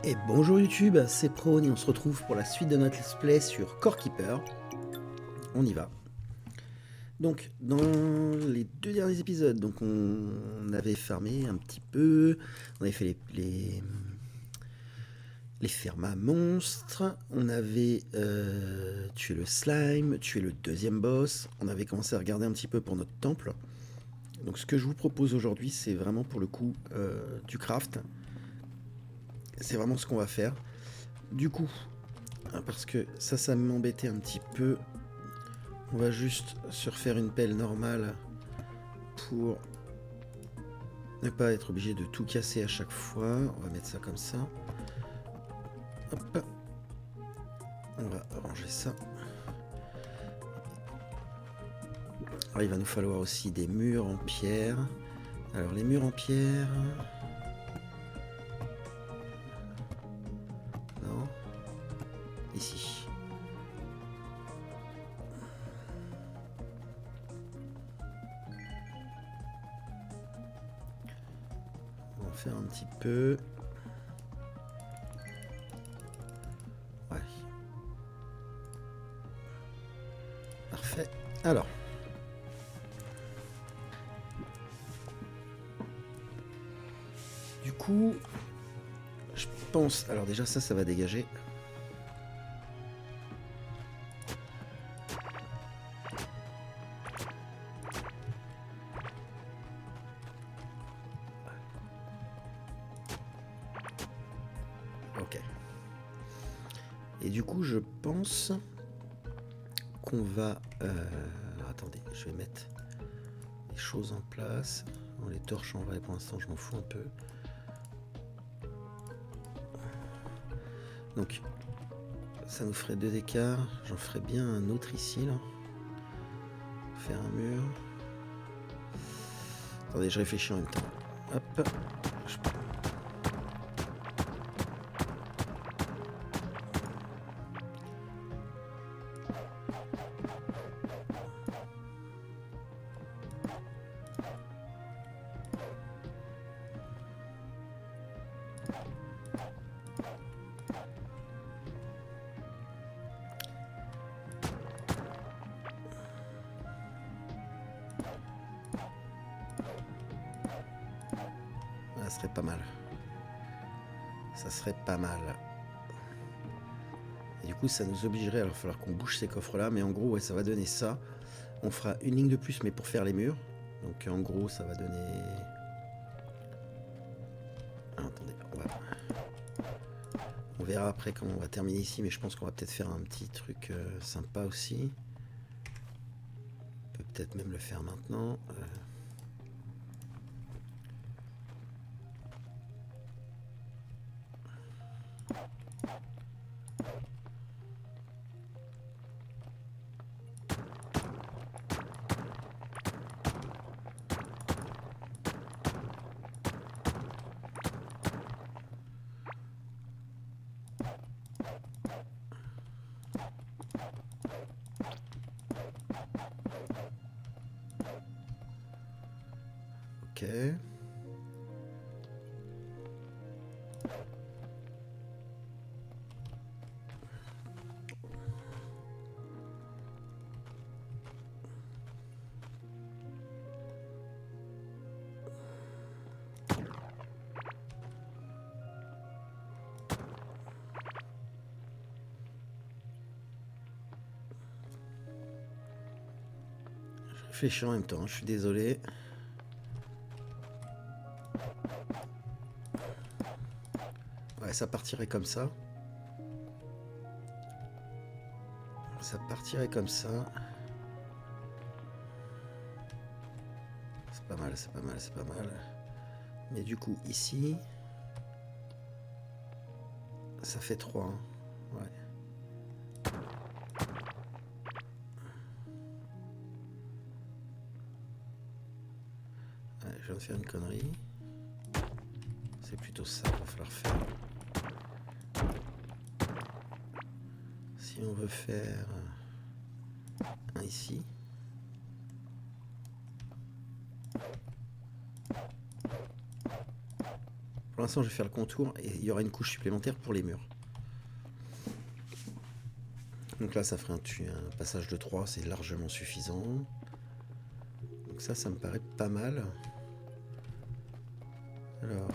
Et bonjour YouTube, c'est Prone et on se retrouve pour la suite de notre let's play sur Core Keeper. On y va. Donc dans les deux derniers épisodes, donc on avait farmé un petit peu, on avait fait les fermes à monstres, on avait tué le slime, tué le deuxième boss, on avait commencé à regarder un petit peu pour notre temple. Donc ce que je vous propose aujourd'hui, c'est vraiment pour le coup du craft. C'est vraiment ce qu'on va faire. Du coup, parce que ça m'embêtait un petit peu. On va juste se refaire une pelle normale pour ne pas être obligé de tout casser à chaque fois. On va mettre ça comme ça. Hop. On va ranger ça. Alors, il va nous falloir aussi des murs en pierre. Alors les murs en pierre... Non. Ici. On va en faire un petit peu. Ouais. Parfait. Alors. Du coup, je pense... Alors déjà ça va dégager. Ok. Et du coup, je pense qu'on va... attendez, je vais mettre les choses en place. Bon, les torches en vrai, pour l'instant, je m'en fous un peu. Donc, ça nous ferait 2 d'écart. J'en ferai bien un autre ici, là. Faire un mur. Attendez, je réfléchis en même temps. Hop. Ça serait pas mal. Ça serait pas mal. Et du coup, ça nous obligerait, alors il va falloir qu'on bouge ces coffres-là, mais en gros, ouais, ça va donner ça. On fera une ligne de plus, mais pour faire les murs. Donc en gros, ça va donner... Ah, attendez, on verra après comment on va terminer ici, mais je pense qu'on va peut-être faire un petit truc sympa aussi. On peut peut-être même le faire maintenant. Ok. Je réfléchis en même temps, je suis désolé. Ouais, ça partirait comme ça. Ça partirait comme ça. C'est pas mal, c'est pas mal, c'est pas mal. Mais du coup, ici... Ça fait 3. Hein. Ouais. Ouais, je viens de faire une connerie. C'est plutôt ça qu'il va falloir faire. Si on veut faire un ici. Pour l'instant, je vais faire le contour et il y aura une couche supplémentaire pour les murs. Donc là, ça ferait un passage de 3, c'est largement suffisant. Donc ça me paraît pas mal. Alors,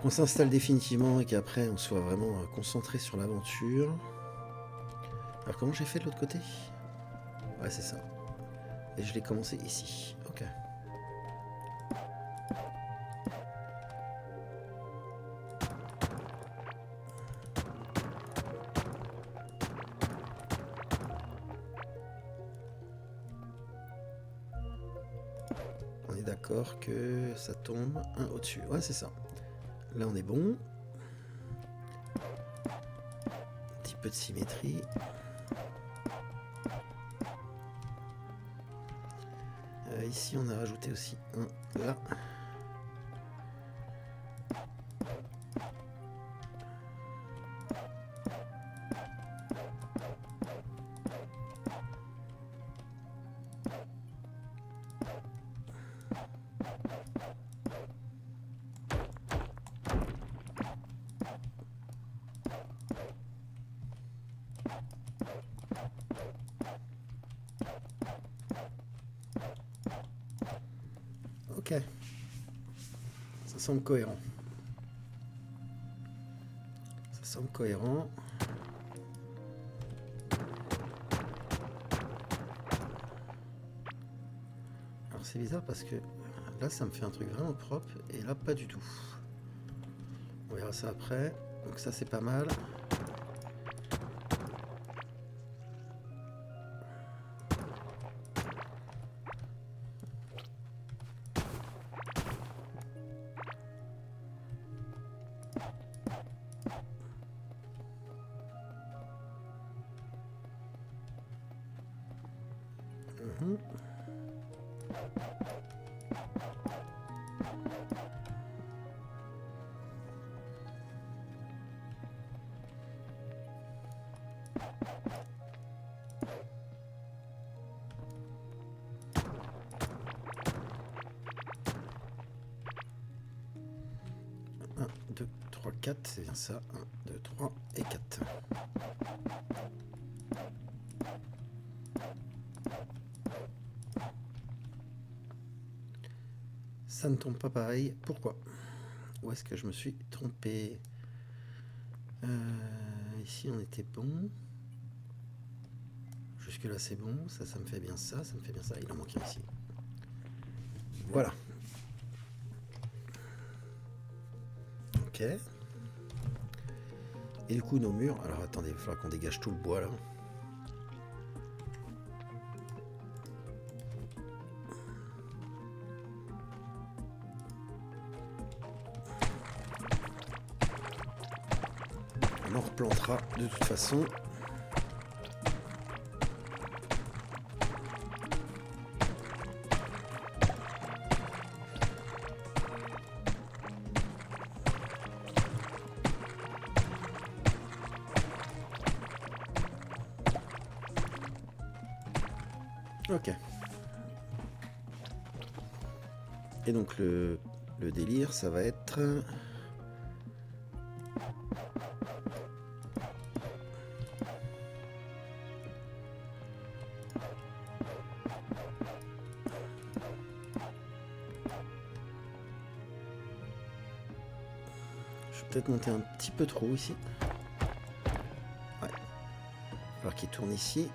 qu'on s'installe définitivement et qu'après on soit vraiment concentré sur l'aventure. Alors comment j'ai fait de l'autre côté? Ouais, c'est ça. Et je l'ai commencé ici. Ok. On est d'accord que ça tombe un au-dessus. Ouais, c'est ça. Là, on est bon. Un petit peu de symétrie. Ici, on a rajouté aussi un là. Ok. Ça semble cohérent. Ça semble cohérent. Alors c'est bizarre parce que là ça me fait un truc vraiment propre et là pas du tout. On verra ça après. Donc ça c'est pas mal. Un, 2, 3, 4, c'est bien ça. 1, 2, 3 et 4. Ça ne tombe pas pareil. Pourquoi? Où est-ce que je me suis trompé? Ici on était bon. Jusque là c'est bon. Ça me fait bien ça. Ça me fait bien ça. Il en manque un ici. Voilà. Ok. Et du coup nos murs. Alors attendez, il va falloir qu'on dégage tout le bois là. On en replantera de toute façon. Ok. Et donc le délire, ça va être... Je vais peut-être monter un petit peu trop ici. Ouais. Alors qu'il tourne ici.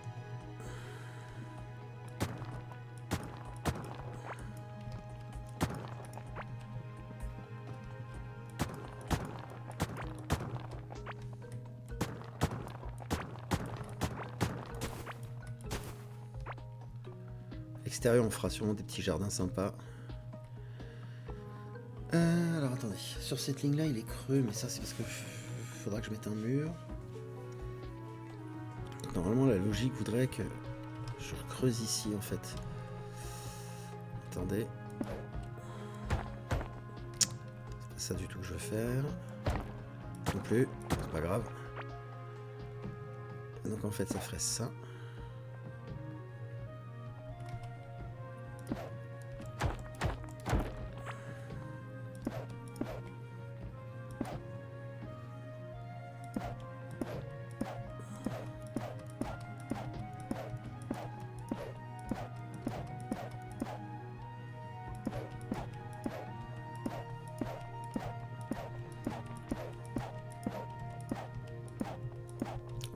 Extérieur, on fera sûrement des petits jardins sympas. Alors attendez, sur cette ligne là il est creux, mais ça c'est parce que faudra que je mette un mur. Normalement la logique voudrait que Je creuse ici en fait. Attendez. C'est pas ça du tout que je veux faire. Non plus, c'est pas grave. Donc en fait ça ferait ça.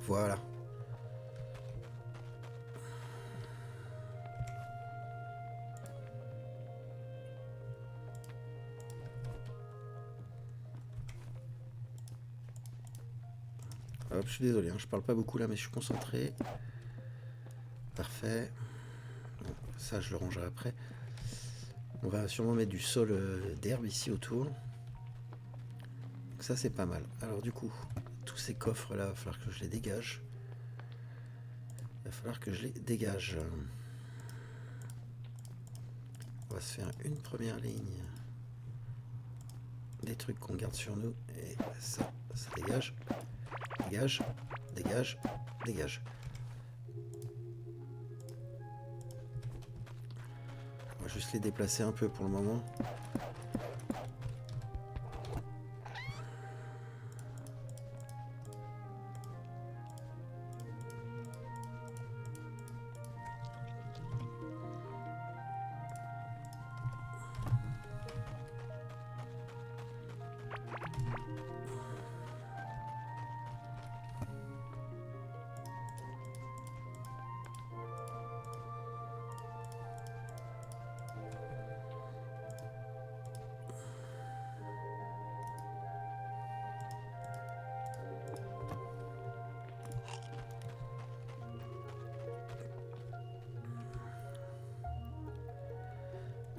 Voilà. Hop, je suis désolé, hein, je parle pas beaucoup là, mais je suis concentré. Parfait. Bon, ça, je le rangerai après. On va sûrement mettre du sol d'herbe ici autour. Donc ça, c'est pas mal. Alors du coup, tous ces coffres là, il va falloir que je les dégage. Il va falloir que je les dégage. On va se faire une première ligne. Des trucs qu'on garde sur nous. Et ça dégage. Dégage, dégage, dégage. On va juste les déplacer un peu pour le moment.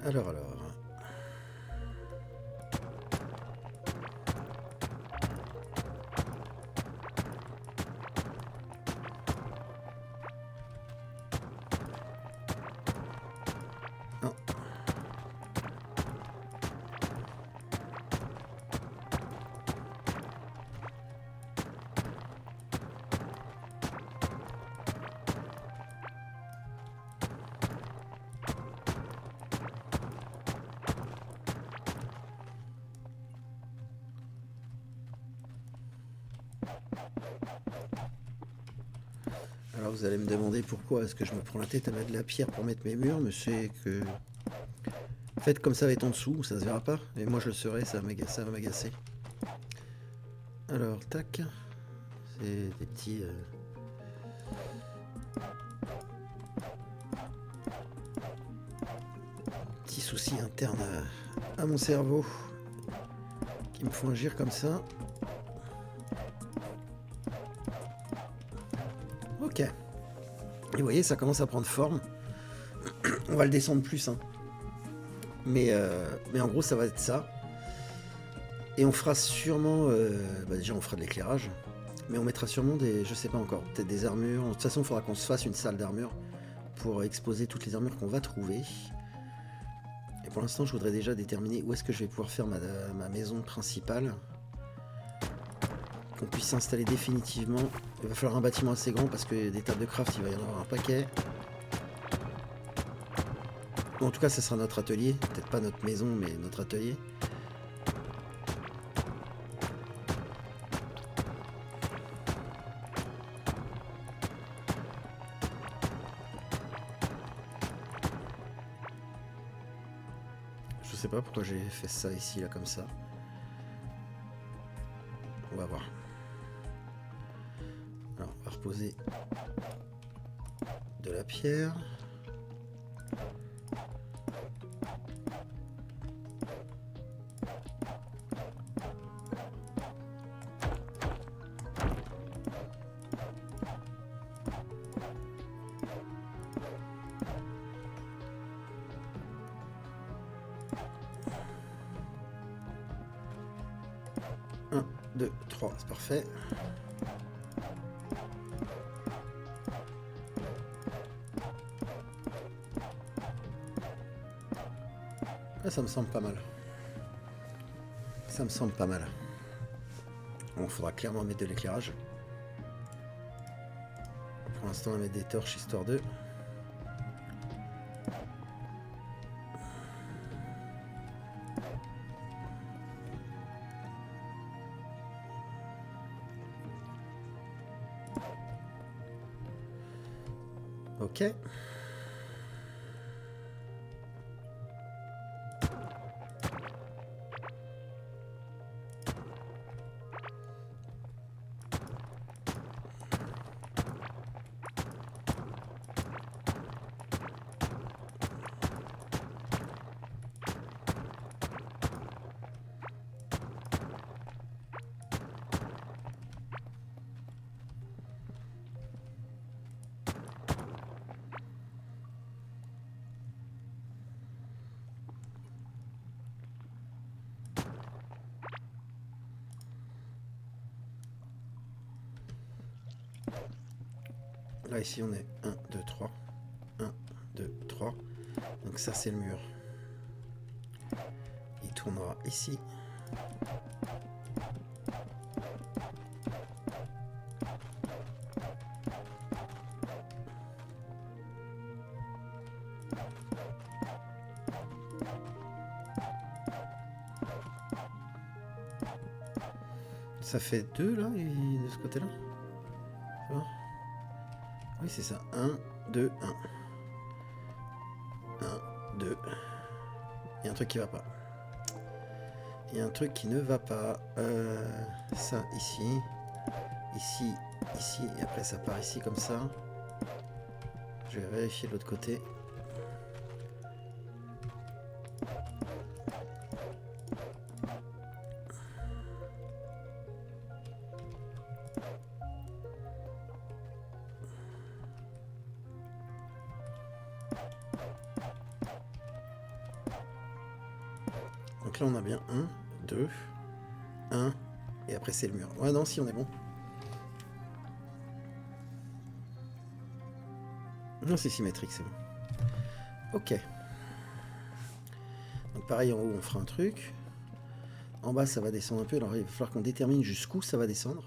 Alors. Non. Alors vous allez me demander pourquoi est-ce que je me prends la tête à mettre de la pierre pour mettre mes murs, mais c'est que... Faites comme ça va être en dessous, ça se verra pas, et moi je le serai, ça va m'agacer. Alors, tac. C'est des petits... petits soucis internes à mon cerveau qui me font agir comme ça. Ok. Et vous voyez, ça commence à prendre forme. On va le descendre plus, hein. Mais en gros, ça va être ça. Et on fera sûrement... déjà, on fera de l'éclairage. Mais on mettra sûrement des... Je sais pas encore. Peut-être des armures. De toute façon, il faudra qu'on se fasse une salle d'armure pour exposer toutes les armures qu'on va trouver. Et pour l'instant, je voudrais déjà déterminer où est-ce que je vais pouvoir faire ma maison principale. Qu'on puisse s'installer définitivement. Il va falloir un bâtiment assez grand parce que des tables de craft, il va y en avoir un paquet. Bon, en tout cas, ça sera notre atelier. Peut-être pas notre maison, mais notre atelier. Je sais pas pourquoi j'ai fait ça ici, là, comme ça. On va voir. Alors, on va reposer de la pierre. Un, deux, trois, c'est parfait. Ah, ça me semble pas mal. Ça me semble pas mal. Bon, faudra clairement mettre de l'éclairage. Pour l'instant, on va mettre des torches histoire de... Ok. Là, ici, on est 1, 2, 3. 1, 2, 3. Donc ça, c'est le mur. Il tournera ici. Ça fait 2 là, et de ce côté-là. Oui, c'est ça. 1, 2, 1. 1, 2. Il y a un truc qui va pas. Il y a un truc qui ne va pas. Ça, ici. Ici, ici. Et après, ça part ici, comme ça. Je vais vérifier de l'autre côté. Donc là, on a bien 1, 2, 1, et après c'est le mur. Ouais, non, si, on est bon. Non, c'est symétrique, c'est bon. Ok. Donc pareil, en haut, on fera un truc. En bas, ça va descendre un peu. Alors, il va falloir qu'on détermine jusqu'où ça va descendre.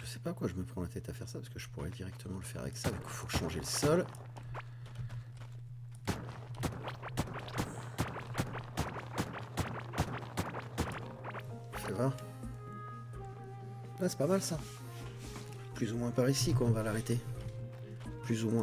Je sais pas pourquoi je me prends la tête à faire ça, parce que je pourrais directement le faire avec ça. Du coup, il faut changer le sol. Ça va. Là, c'est pas mal, ça. Plus ou moins par ici, quoi, on va l'arrêter. Plus ou moins.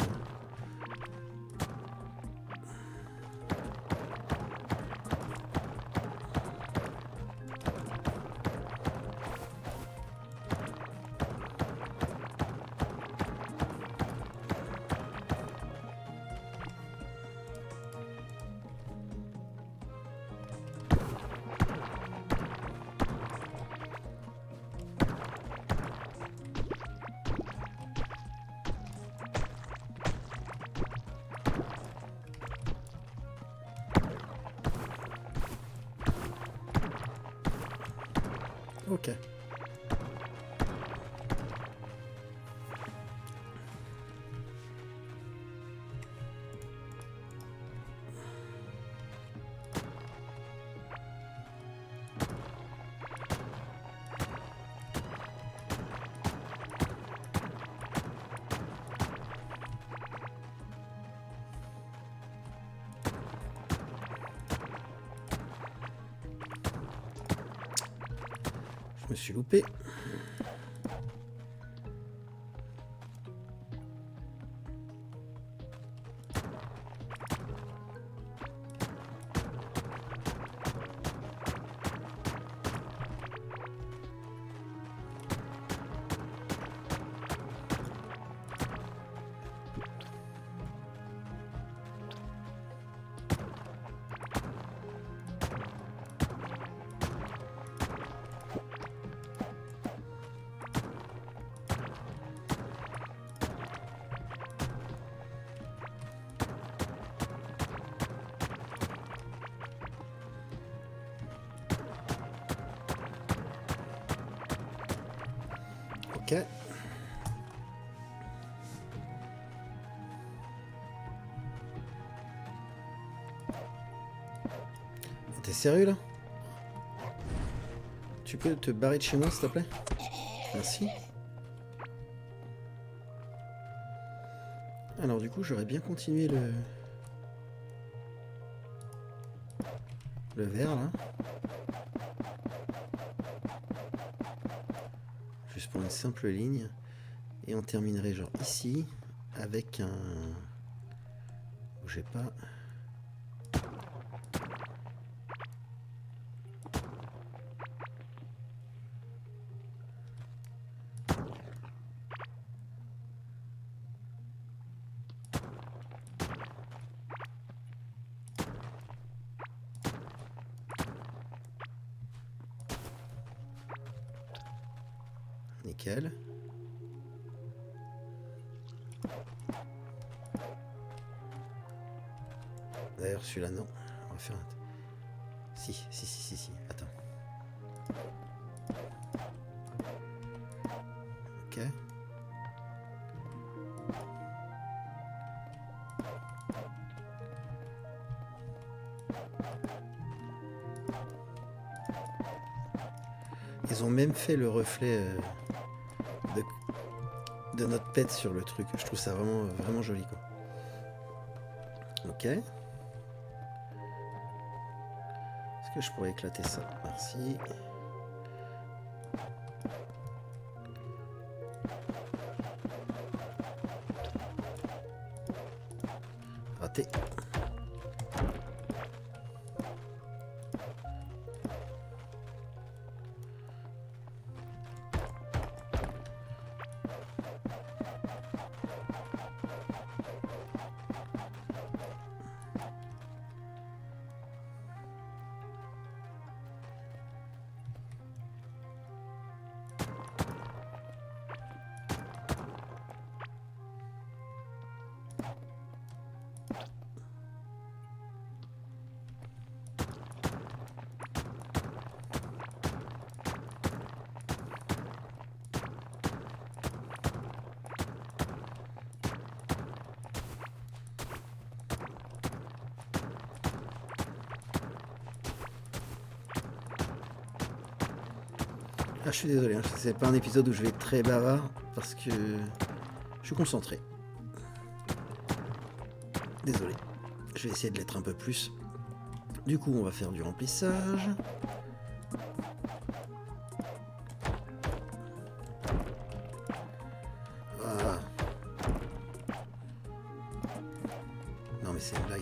Ok. Je me suis loupé. Ok. T'es sérieux là? Tu peux te barrer de chez moi s'il te plaît? Merci. Alors du coup j'aurais bien continué le verre là. Juste pour une simple ligne. Et on terminerait genre ici avec un... Bougez pas. Nickel. D'ailleurs celui-là non. On va faire un... Si. Attends. Ok. Ils ont même fait le reflet de notre pet sur le truc. Je trouve ça vraiment, vraiment joli quoi. Ok. Est-ce que je pourrais éclater ça? Merci. Raté. Ah, je suis désolé, hein, c'est pas un épisode où je vais être très bavard parce que je suis concentré. Désolé, je vais essayer de l'être un peu plus. Du coup, on va faire du remplissage. Ah. Non mais c'est une blague.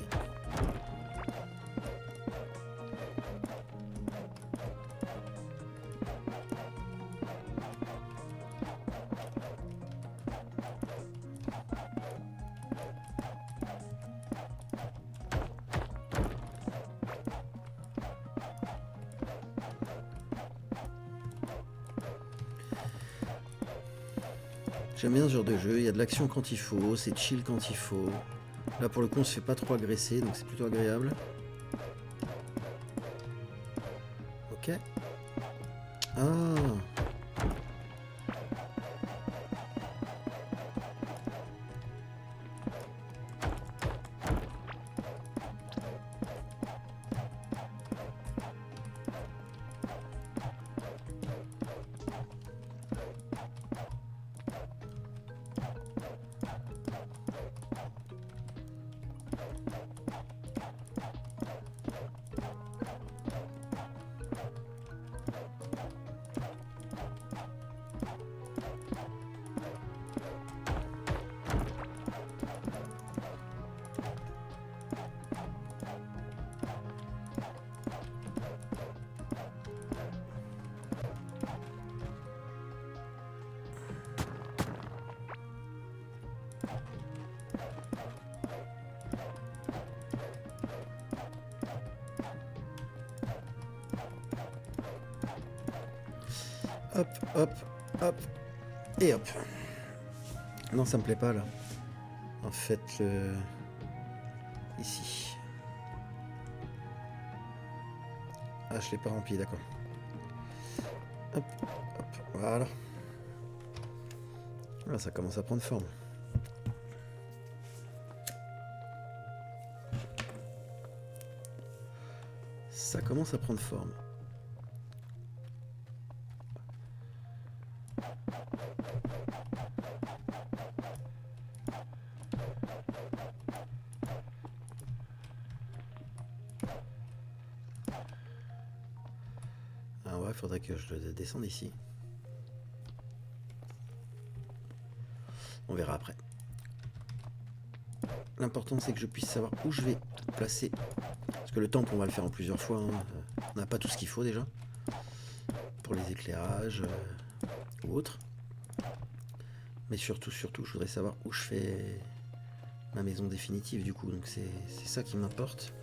J'aime bien ce genre de jeu, il y a de l'action quand il faut, c'est chill quand il faut. Là pour le coup on se fait pas trop agresser, donc c'est plutôt agréable. Ok. Ah. Hop, hop, hop, et hop. Non, ça me plaît pas là. En fait, ici. Ah, je l'ai pas rempli, d'accord. Hop, hop, voilà. Ah, ça commence à prendre forme. ça commence à prendre forme. Ah ouais, faudrait que je le descende ici. On verra après. L'important c'est que je puisse savoir où je vais placer. Parce que le temple on va le faire en plusieurs fois. Hein. On n'a pas tout ce qu'il faut déjà. Pour les éclairages ou autres. Mais surtout, je voudrais savoir où je fais ma maison définitive du coup. Donc c'est ça qui m'importe.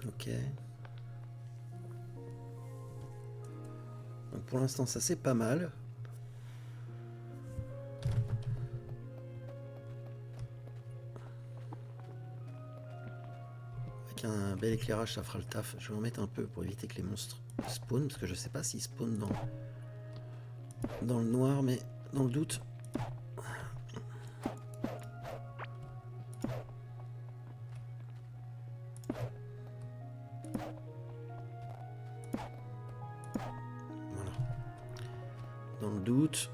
Ok. Donc pour l'instant ça c'est pas mal. Avec un bel éclairage ça fera le taf. Je vais en mettre un peu pour éviter que les monstres spawnent. Parce que je sais pas s'ils spawnent dans le noir, mais dans le doute. Voilà. Dans le doute.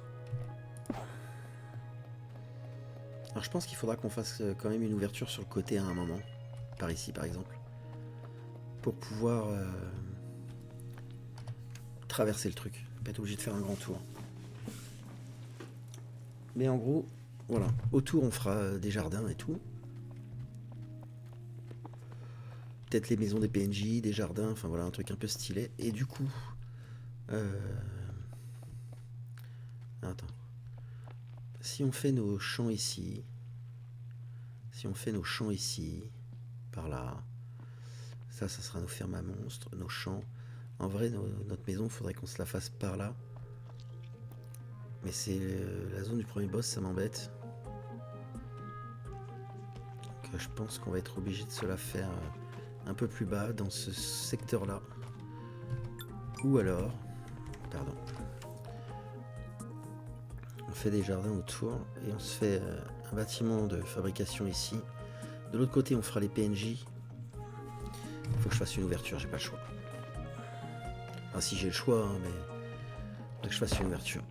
Alors je pense qu'il faudra qu'on fasse quand même une ouverture sur le côté à un moment. Par ici par exemple. Pour pouvoir traverser le truc. Pas être obligé de faire un grand tour. Mais en gros, voilà. Autour on fera des jardins et tout. Peut-être les maisons des PNJ, des jardins, enfin voilà, un truc un peu stylé. Et du coup... Attends. Si on fait nos champs ici... par là... Ça sera nos fermes à monstres, nos champs. En vrai, notre maison, il faudrait qu'on se la fasse par là. Mais c'est la zone du premier boss, ça m'embête. Donc je pense qu'on va être obligé de se la faire un peu plus bas, dans ce secteur-là. Ou alors... Pardon. On fait des jardins autour et on se fait un bâtiment de fabrication ici. De l'autre côté, on fera les PNJ. Il faut que je fasse une ouverture, j'ai pas le choix. Enfin, si j'ai le choix, hein, mais il faut que je fasse une ouverture.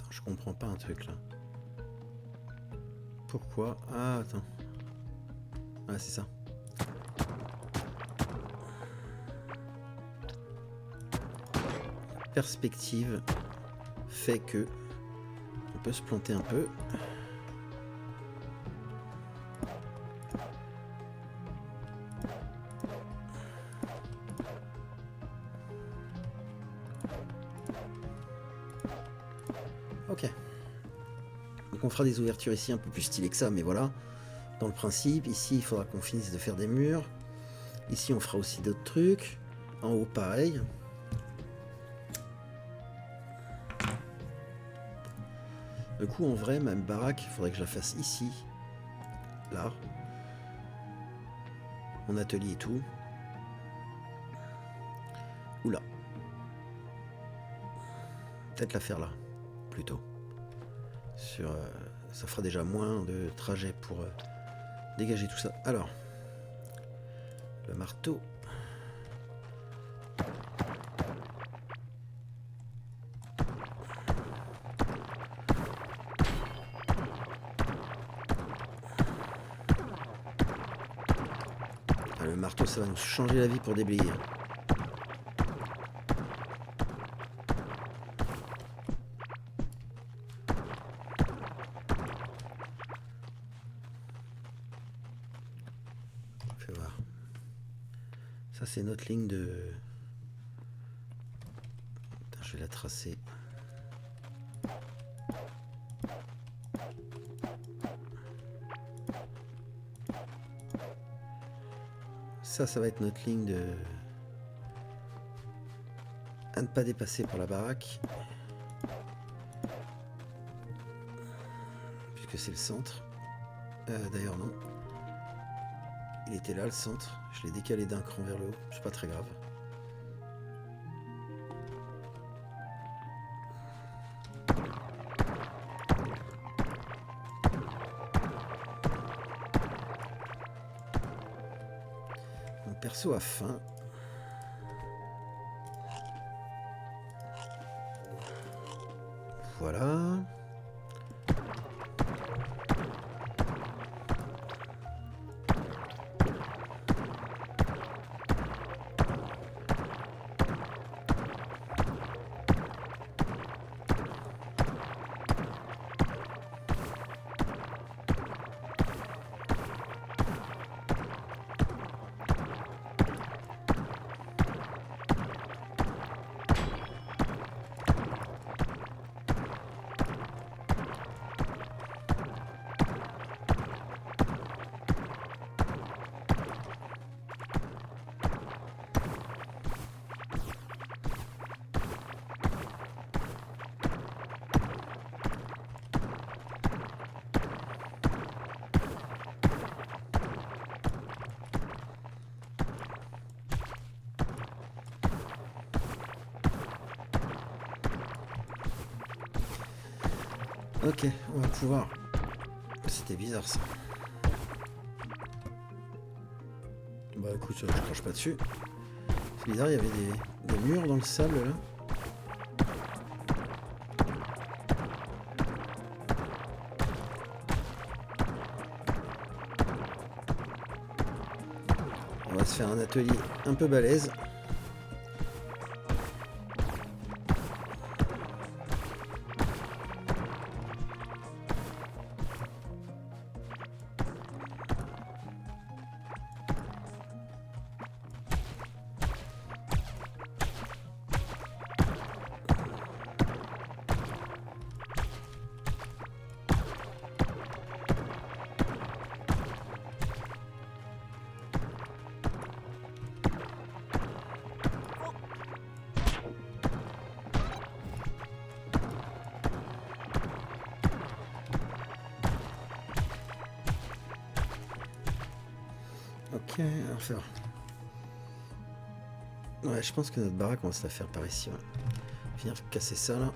Je comprends pas un truc là. Pourquoi? Ah, attends. Ah, c'est ça. La perspective fait que on peut se planter un peu. Ok. Donc on fera des ouvertures ici un peu plus stylées que ça, mais voilà. Dans le principe, ici il faudra qu'on finisse de faire des murs. Ici on fera aussi d'autres trucs. En haut pareil. Du coup en vrai, même baraque, il faudrait que je la fasse ici. Là. Mon atelier et tout. Ou là. Peut-être la faire là. Plutôt. Ça fera déjà moins de trajet pour dégager tout ça. Alors, le marteau. Le marteau, ça va nous changer la vie pour déblayer. Fais voir. Ça c'est notre ligne de... Putain, je vais la tracer. Ça va être notre ligne de... à ne pas dépasser pour la baraque. Puisque c'est le centre. D'ailleurs non. Il était là le centre. Je l'ai décalé d'un cran vers le haut. C'est pas très grave. Mon perso a faim. Voilà. Ok, on va pouvoir... C'était bizarre ça. Bah écoute, je crache pas dessus. C'est bizarre, il y avait des murs dans le sable là. On va se faire un atelier un peu balèze. Ok, alors faire. Ouais, je pense que notre baraque, on va se la faire par ici. Ouais. Finir de casser ça là.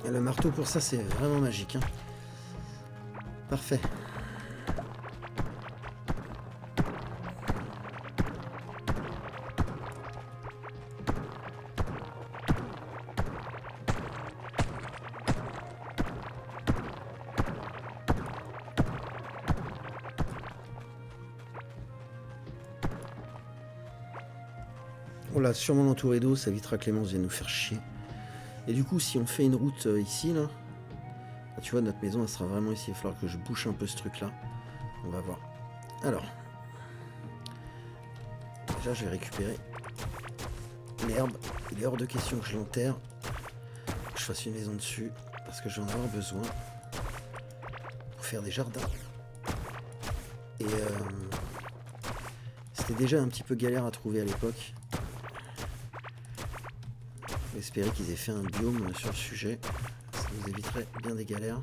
Et le marteau pour ça, c'est vraiment magique. Hein. Parfait. On l'a sûrement entouré d'eau, ça évitera que Clémence vienne nous faire chier. Et du coup, si on fait une route ici, là, tu vois, notre maison, elle sera vraiment ici. Il va falloir que je bouche un peu ce truc-là. On va voir. Alors, déjà, je vais récupérer l'herbe. Il est hors de question que je l'enterre. Que je fasse une maison dessus, parce que je vais en avoir besoin pour faire des jardins. Et c'était déjà un petit peu galère à trouver à l'époque. J'espérais qu'ils aient fait un biome sur le sujet. Ça nous éviterait bien des galères.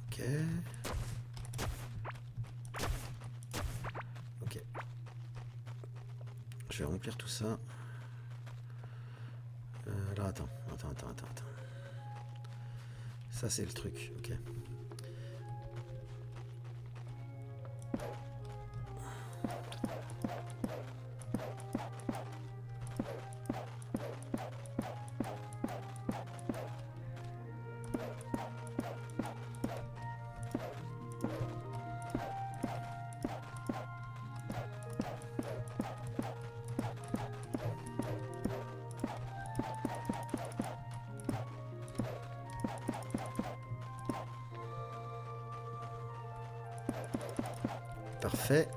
Ok. Ok. Je vais remplir tout ça. Alors attends. Ça c'est le truc, ok. Parfait.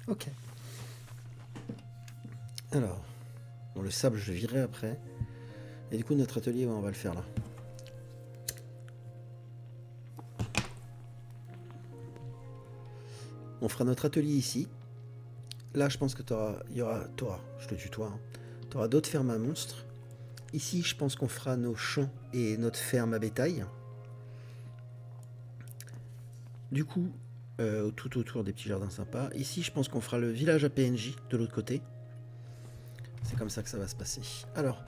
Ok. Alors, bon, le sable, je le virerai après. Et du coup, notre atelier, on va le faire là. On fera notre atelier ici. Là, je pense que je te tutoie, hein. Tu auras d'autres fermes à monstres. Ici, je pense qu'on fera nos champs et notre ferme à bétail. Du coup, tout autour des petits jardins sympas. Ici, je pense qu'on fera le village à PNJ de l'autre côté. C'est comme ça que ça va se passer. Alors,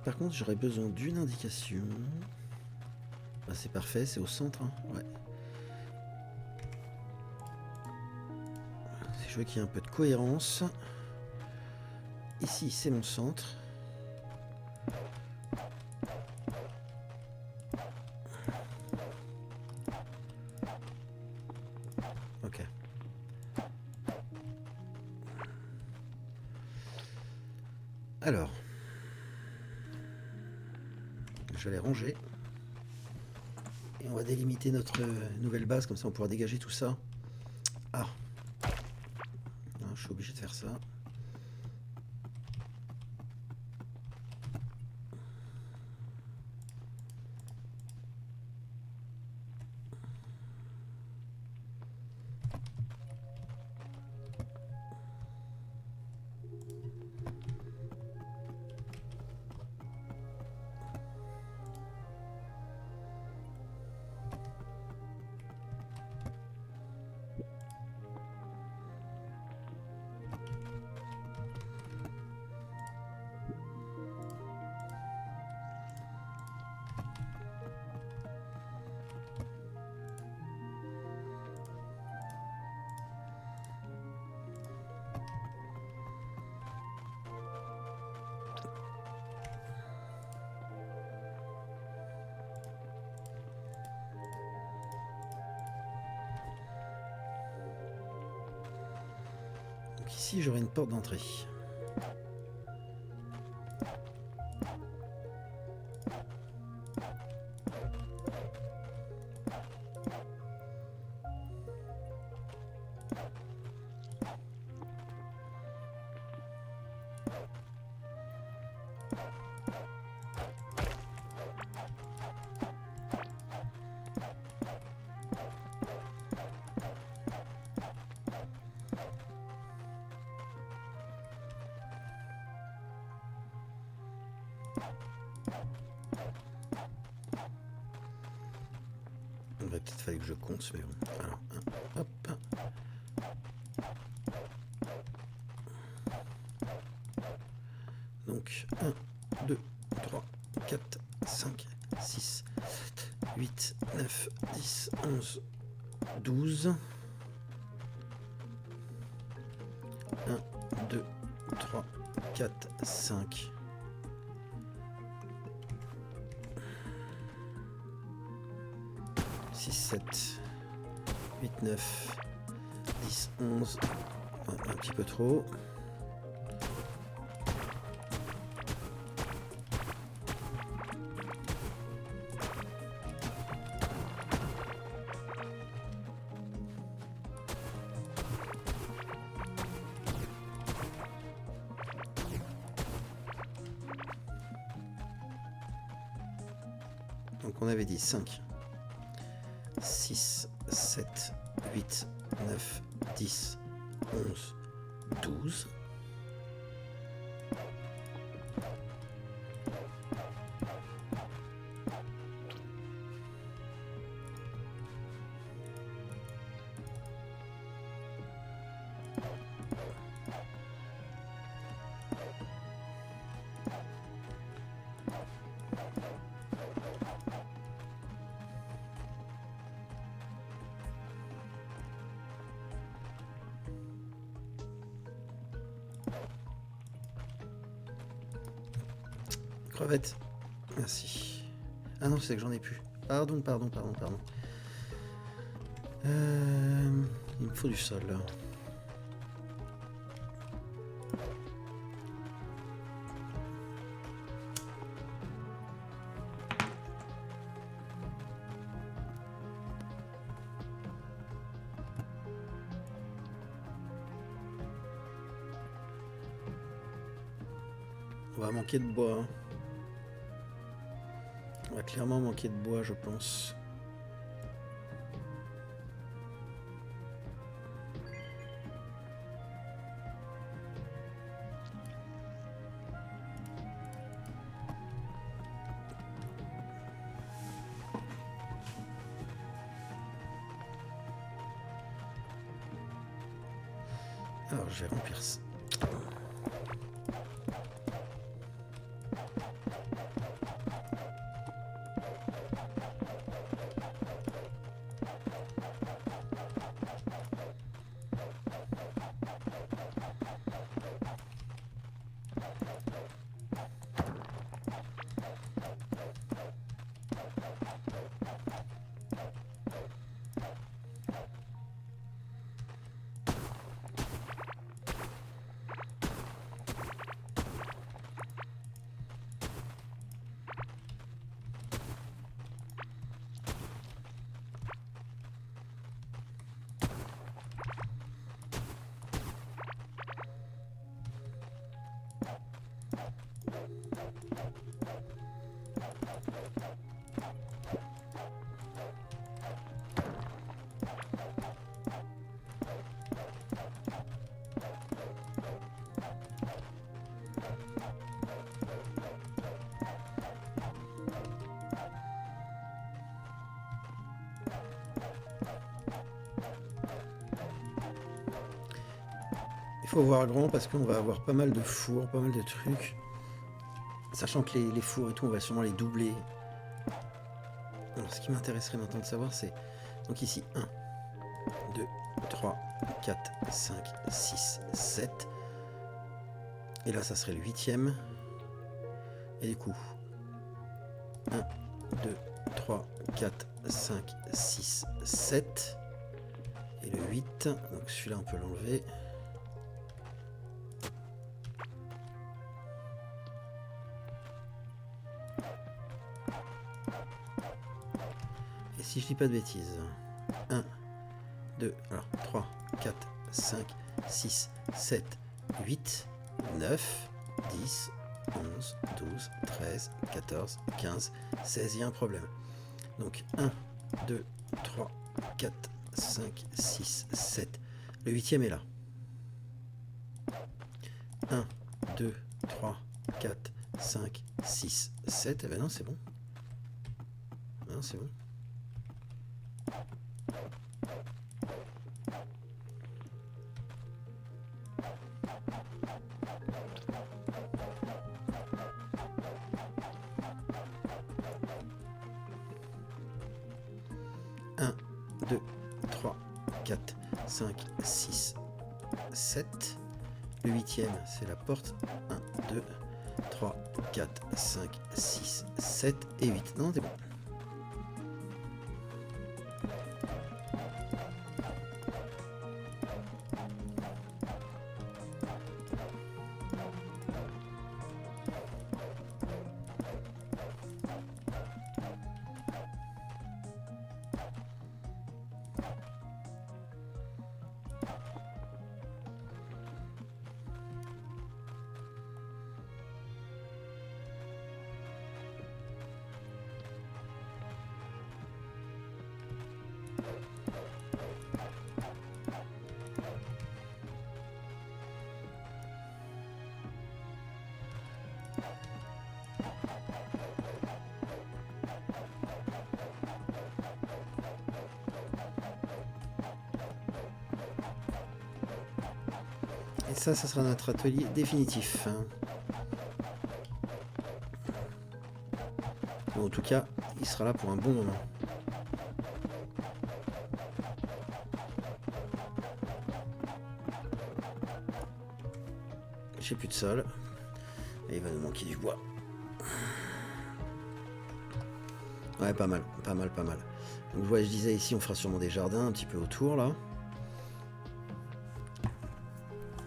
par contre, j'aurais besoin d'une indication. Bah, c'est parfait, c'est au centre, hein. Ouais. Je veux qu'il y ait un peu de cohérence. Ici, c'est mon centre. Ok. Alors, je vais les ranger. Et on va délimiter notre nouvelle base, comme ça on pourra dégager tout ça. Ah. Non, je suis obligé de faire ça. Donc ici, j'aurai une porte d'entrée. Il va peut-être falloir que je compte, mais bon. Alors, hop. Donc, 1, 2, 3, 4, 5, 6, 7, 8, 9, 10, 11, 12. 1, 2, 3, 4, 5. 6, 7, 8, 9, 10, 11, un petit peu trop. Donc on avait dit 5, 6, 7, 8, 9, 10, 11, 12. Crevette. Merci. Ah non, c'est que j'en ai plus. Pardon. Il me faut du sol, là. On va manquer de bois. Hein. On va clairement manquer de bois, je pense. Alors, je vais remplir ça. Il faut voir grand parce qu'on va avoir pas mal de fours, pas mal de trucs. Sachant que les fours et tout, on va sûrement les doubler. Alors, ce qui m'intéresserait maintenant de savoir, c'est... Donc ici, 1, 2, 3, 4, 5, 6, 7. Et là, ça serait le 8e. Et du coup, 1, 2, 3, 4, 5, 6, 7. Et le 8. Donc celui-là, on peut l'enlever. Si je dis pas de bêtises, 1, 2, alors 3, 4, 5, 6, 7, 8, 9, 10, 11, 12, 13, 14, 15, 16, il y a un problème. Donc 1, 2, 3, 4, 5, 6, 7. Le 8e est là. 1, 2, 3, 4, 5, 6, 7. Eh ben non, c'est bon. Non, c'est bon. Un, 2, 3, 4, 5, 6, 7. Le 8e, c'est la porte. 1, 2, 3, 4, 5, 6, 7 et 8. Non, c'est bon. Et ça sera notre atelier définitif. En tout cas, il sera là pour un bon moment. J'ai plus de sol. Et il va nous manquer du bois. Ouais, pas mal, pas mal, pas mal. Donc je disais ici, on fera sûrement des jardins un petit peu autour là.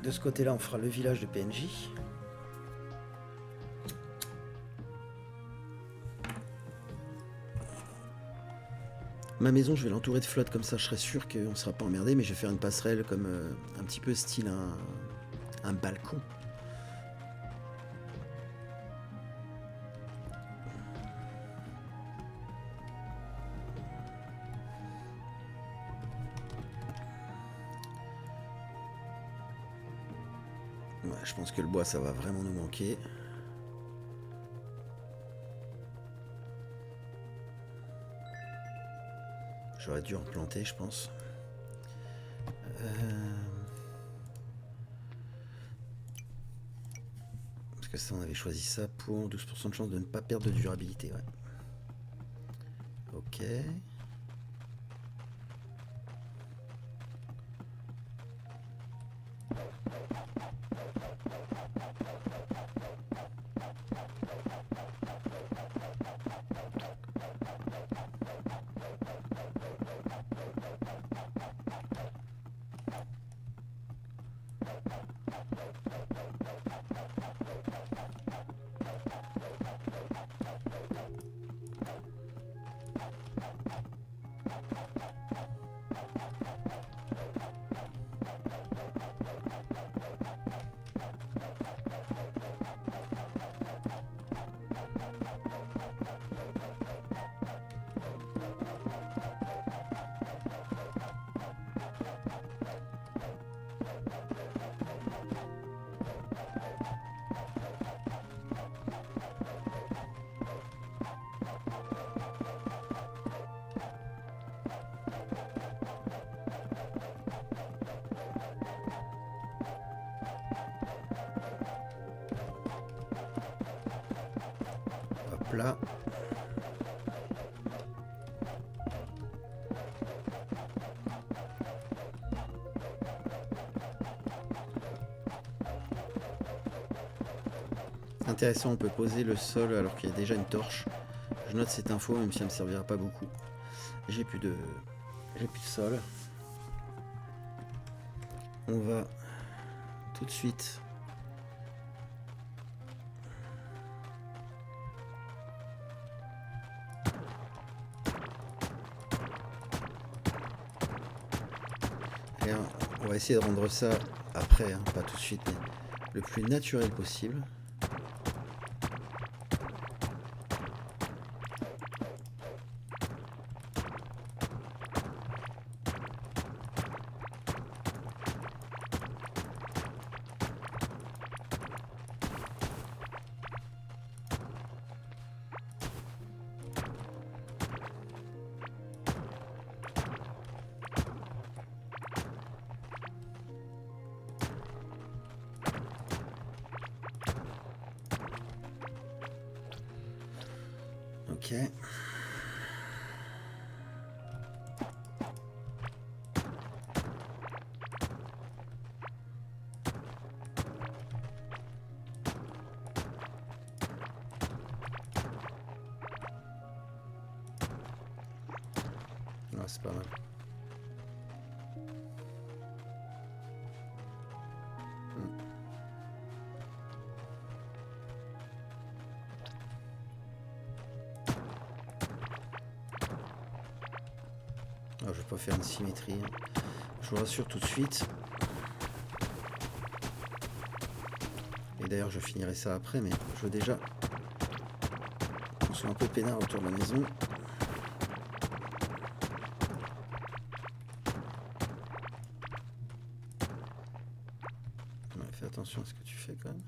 De ce côté-là, on fera le village de PNJ. Ma maison, je vais l'entourer de flotte, comme ça je serai sûr qu'on ne sera pas emmerdé, mais je vais faire une passerelle comme un petit peu style un balcon. Ouais, je pense que le bois, ça va vraiment nous manquer. J'aurais dû en planter, je pense. Parce que ça, on avait choisi ça pour 12% de chance de ne pas perdre de durabilité. Ouais. Ok. Hop là. Intéressant, on peut poser le sol alors qu'il y a déjà une torche. Je note cette info, même si elle ne me servira pas beaucoup. J'ai plus de sol. On va tout de suite et on va essayer de rendre ça après, hein, pas tout de suite, mais le plus naturel possible. Ok. Ah, c'est pas mal. Alors, je vais pas faire une symétrie. Je vous rassure tout de suite. Et d'ailleurs, je finirai ça après, mais je veux déjà qu'on soit un peu peinard autour de la maison. attention à ce que tu fais quand même.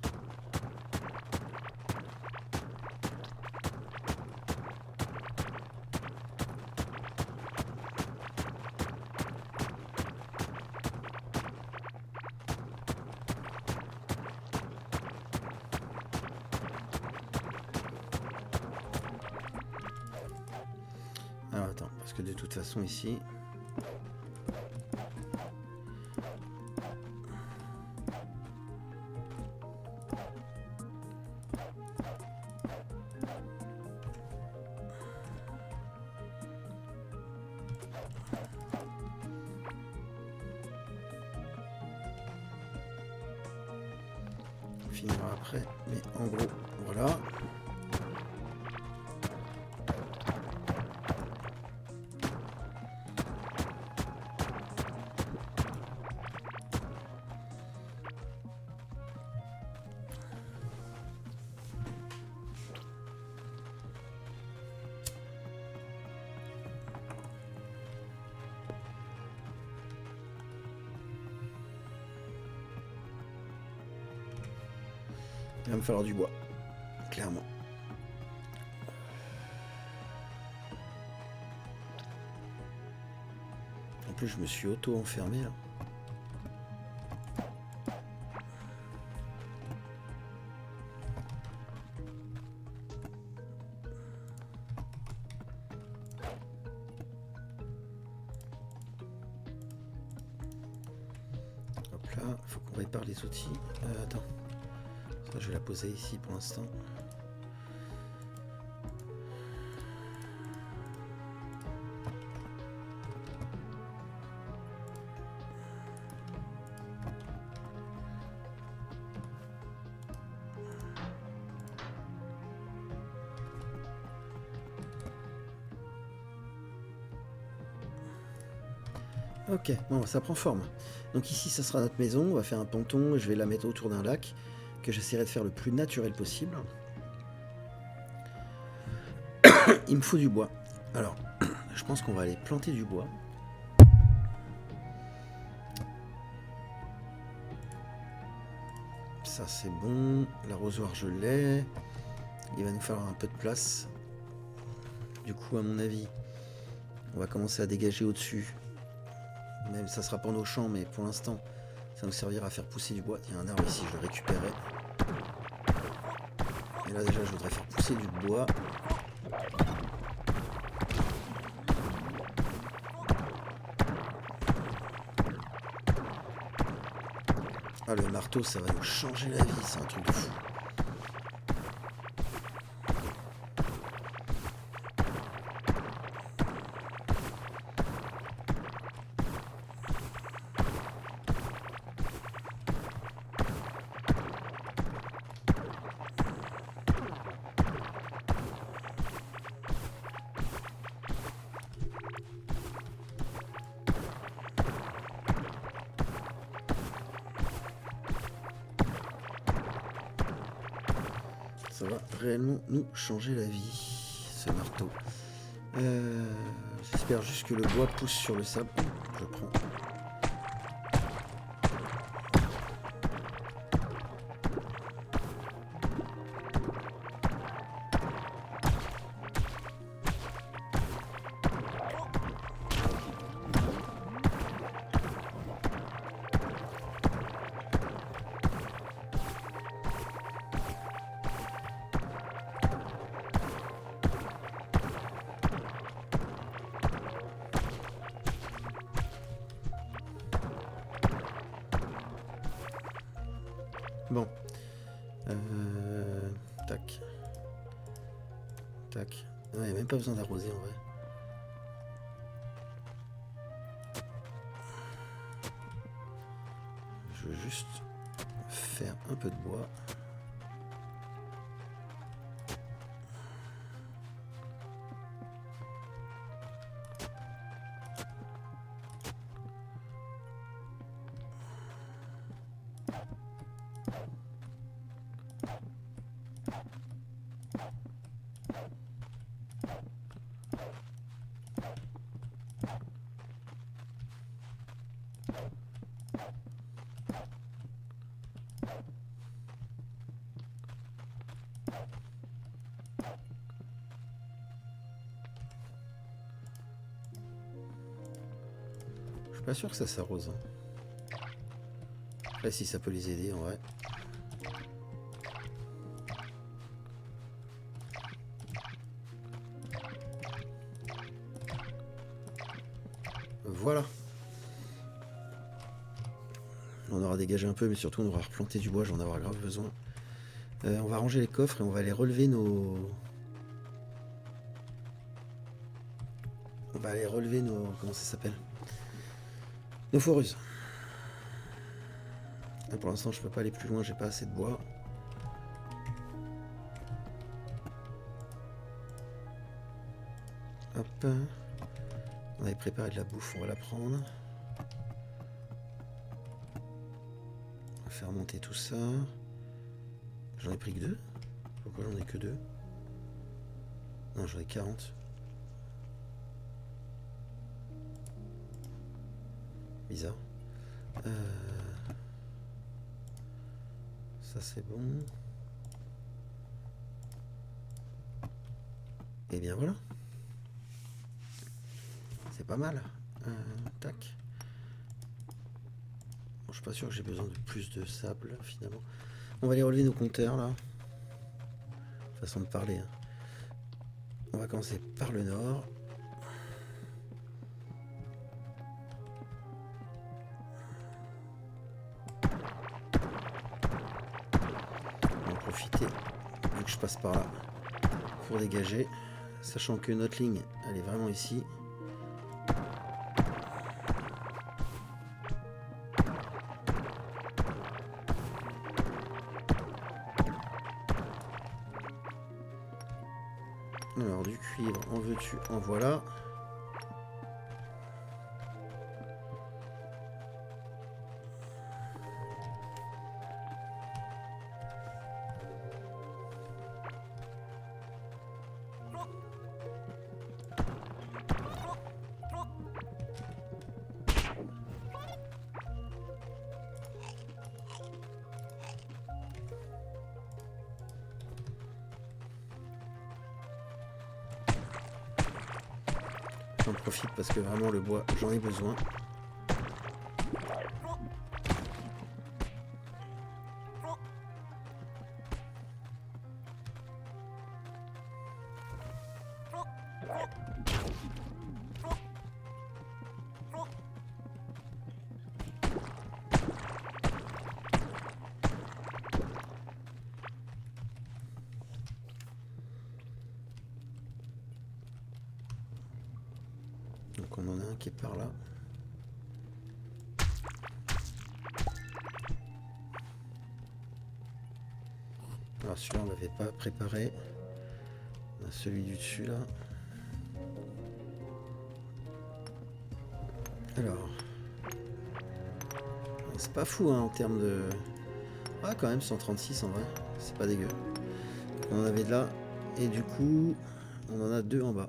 Alors attends, parce que de toute façon ici... On finira après, mais en gros, voilà. Il va me falloir du bois, clairement. En plus, je me suis auto-enfermé là. Hop là, il faut qu'on répare les outils. Attends. Ça, je vais la poser ici pour l'instant. Ok, bon, ça prend forme. Donc ici, ça sera notre maison. On va faire un ponton. Je vais la mettre autour d'un lac que j'essaierai de faire le plus naturel possible. Il me faut du bois. Alors, je pense qu'on va aller planter du bois. Ça, c'est bon. L'arrosoir, je l'ai. Il va nous falloir un peu de place. Du coup, à mon avis, on va commencer à dégager au-dessus. Même ça sera pour nos champs, mais pour l'instant, ça nous servira à faire pousser du bois. Il y a un arbre ici, je le récupérerai. Et là, déjà, je voudrais faire pousser du bois. Ah, le marteau, ça va nous changer la vie, c'est un truc de fou. Ça va réellement nous changer la vie, ce marteau. J'espère juste que le bois pousse sur le sable. Je prends. Bon. Tac. Tac. Il n'y a même pas besoin d'arroser en vrai. Je veux juste faire un peu de bois. Pas sûr que ça s'arrose. Hein. Après, si ça peut les aider en vrai. Voilà. On aura dégagé un peu, mais surtout on aura replanté du bois, j'en ai grave besoin. On va ranger les coffres et on va aller relever nos... On va aller relever nos... Comment ça s'appelle? Nos foreuses. Et pour l'instant je peux pas aller plus loin, j'ai pas assez de bois. Hop. On avait préparé de la bouffe, on va la prendre. On va faire monter tout ça. J'en ai pris que 2. Pourquoi j'en ai que 2? Non, j'en ai 40. Bizarre. Ça c'est bon. Et bien voilà. C'est pas mal. Tac. Bon, je suis pas sûr que j'ai besoin de plus de sable finalement. On va aller relever nos compteurs là. Façon de parler. Hein. On va commencer par le nord. On va profiter, vu que je passe par là, pour dégager. Sachant que notre ligne, elle est vraiment ici. Alors du cuivre, en veux-tu, en voilà. J'en profite parce que vraiment le bois, j'en ai besoin. Donc on en a un qui est par là. Alors celui-là on l'avait pas préparé. On a celui du dessus là. Alors. C'est pas fou hein, en termes de... Ah quand même 136 en vrai. C'est pas dégueu. On en avait de là. Et du coup on en a 2 en bas.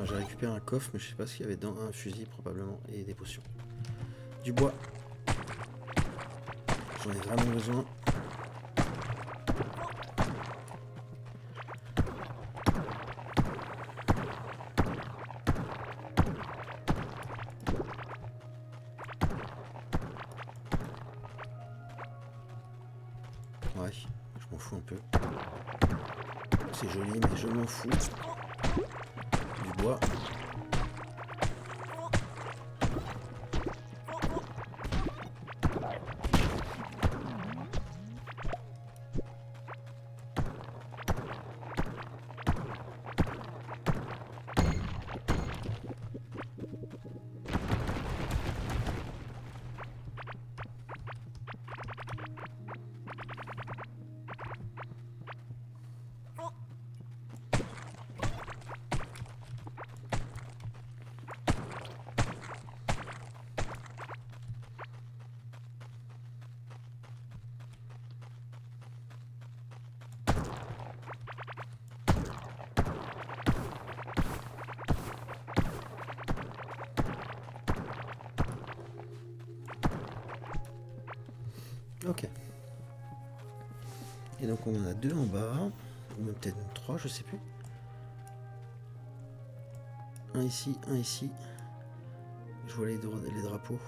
J'ai récupéré un coffre, mais je sais pas ce qu'il y avait dedans. Un fusil probablement et des potions. Du bois. J'en ai vraiment besoin. Ouais, je m'en fous un peu. C'est joli, mais je m'en fous. Du bois. Et donc on en a 2 en bas, ou même peut-être 3, je sais plus. Un ici, un ici. Je vois les drapeaux.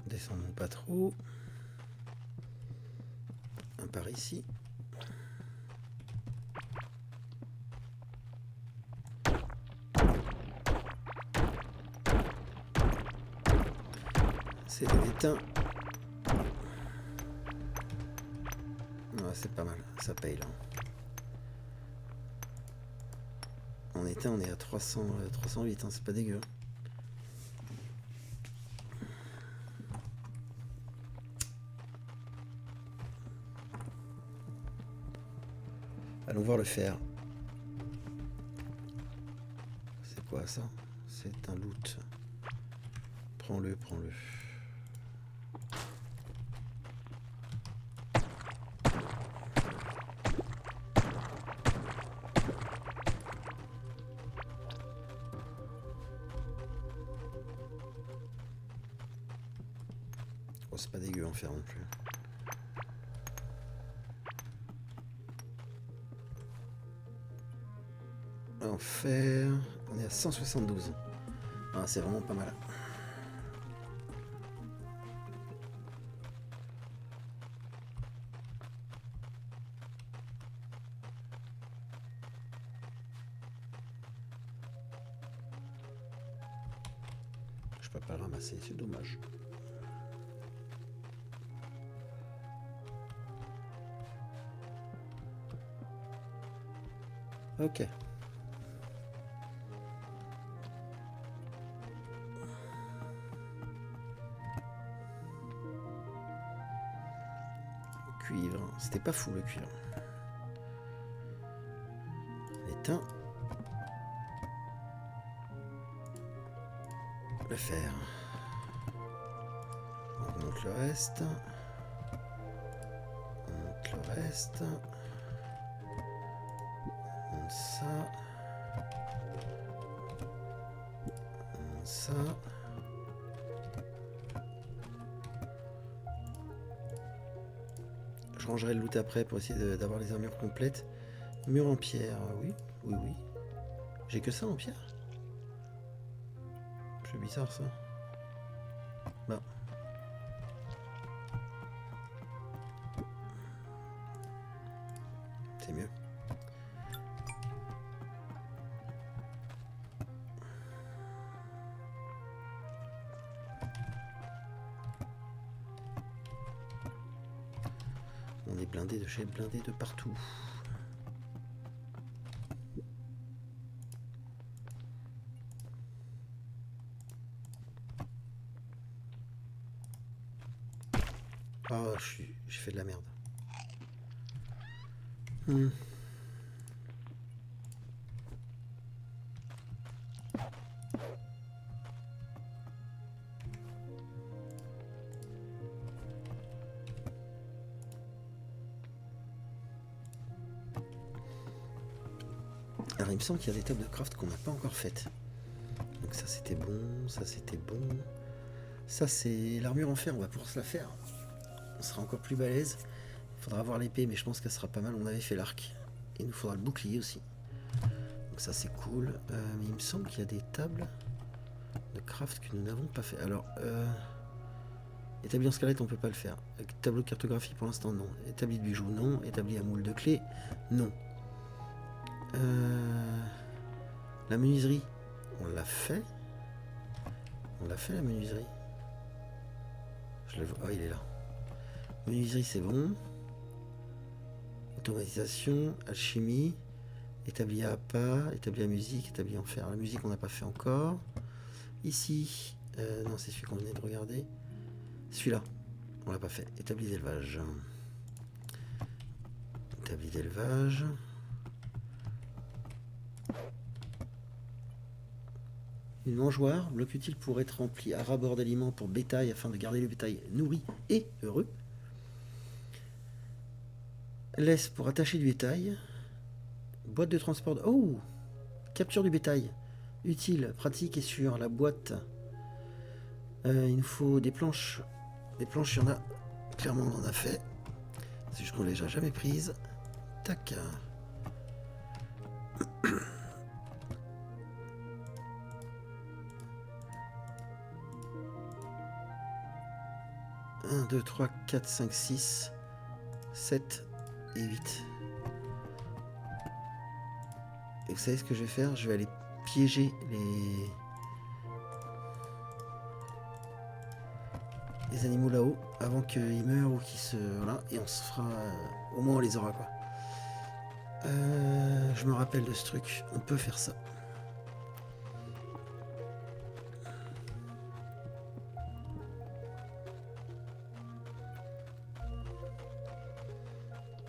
Descendons pas trop. Un par ici. C'est éteint. Ouais, c'est pas mal, ça paye là. En éteint, on est à 308, hein, c'est pas dégueu. Allons voir le fer. C'est quoi ça? C'est un loot. Prends-le, prends-le. Oh, c'est pas dégueu en fer non plus. En fer, on est à 172. Ah, c'est vraiment pas mal. Je peux pas le ramasser, c'est dommage. Ok. Cuivre, c'était pas fou le cuivre. Éteint. Le fer. On monte le reste. On monte le reste. On monte ça. On monte ça. Je rangerai le loot après pour essayer d'avoir les armures complètes. Mur en pierre, oui, oui, oui. J'ai que ça en pierre. C'est bizarre ça. Bah. C'est mieux. On est blindé de chez blindé de partout. Oh, j'ai fait de la merde. Alors il me semble qu'il y a des tables de craft qu'on n'a pas encore faites. Donc ça c'était bon, ça c'était bon. Ça c'est l'armure en fer, on va pouvoir se la faire. On sera encore plus balèze. Il faudra avoir l'épée, mais je pense qu'elle sera pas mal. On avait fait l'arc. Il nous faudra le bouclier aussi. Donc ça c'est cool. Mais il me semble qu'il y a des tables de craft que nous n'avons pas fait. Alors, Établi en squelette, on peut pas le faire. Tableau de cartographie, pour l'instant, non. Établi de bijoux, non. Établi à moule de clés, non. La menuiserie, on l'a fait. On l'a fait, la menuiserie. Je le vois. Oh, il est là. Menuiserie, c'est bon. Automatisation, alchimie. Établi à pas, établi à musique, établi en fer. La musique, on n'a pas fait encore. Ici, non, c'est celui qu'on venait de regarder. Celui-là, on l'a pas fait. Établi d'élevage. Établi d'élevage. Une mangeoire, bloc utile pour être rempli à rabord d'aliments pour bétail afin de garder le bétail nourri et heureux. Laisse pour attacher du bétail. Boîte de transport. Oh, capture du bétail. Utile, pratique et sûr. La boîte. Il nous faut des planches. Des planches, il y en a. Clairement, on en a fait. C'est juste qu'on les a jamais prises. Tac. 1, 2, 3, 4, 5, 6, 7 et 8. Et vous savez ce que je vais faire? Je vais aller piéger les animaux là-haut avant qu'ils meurent ou qu'ils se... Voilà, et on se fera... au moins on les aura, quoi. Je me rappelle de ce truc. On peut faire ça.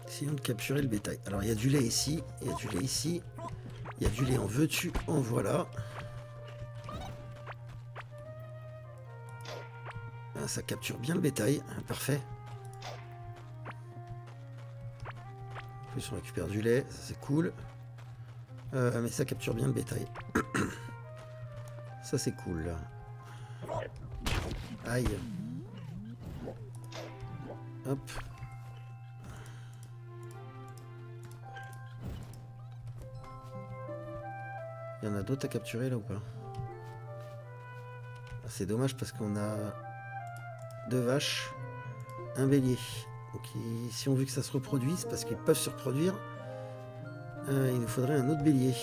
Essayons de capturer le bétail. Alors il y a du lait ici, il y a du lait ici, il y a du lait en veux-tu, en voilà. Ah, ça capture bien le bétail, parfait. En plus on récupère du lait, ça c'est cool. Mais ça capture bien le bétail. Ça c'est cool. Aïe. Hop. Il y en a d'autres à capturer là ou pas? C'est dommage parce qu'on a 2 vaches, un bélier. Donc si on veut que ça se reproduise, parce qu'ils peuvent se reproduire, il nous faudrait un autre bélier.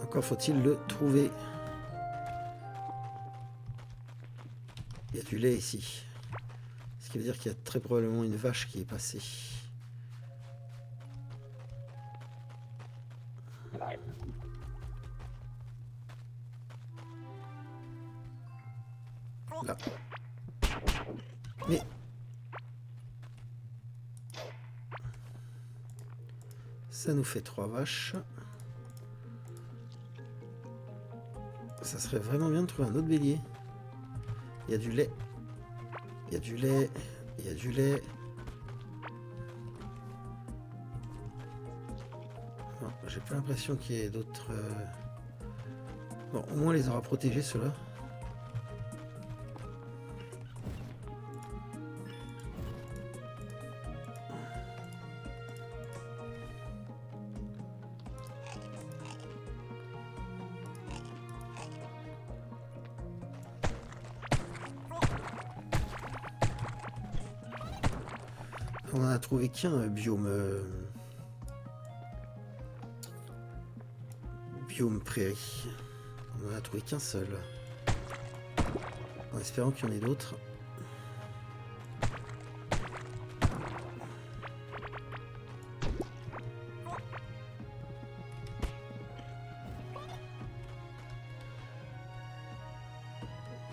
Encore faut-il le trouver. Il y a du lait ici. Ce qui veut dire qu'il y a très probablement une vache qui est passée. Là. Mais... ça nous fait 3 vaches. Ça serait vraiment bien de trouver un autre bélier. Il y a du lait. Il y a du lait. Il y a du lait. Non, j'ai pas l'impression qu'il y ait d'autres... Bon, au moins on les aura protégés, ceux-là. On en a trouvé qu'un biome... biome prairie. On en a trouvé qu'un seul. En espérant qu'il y en ait d'autres.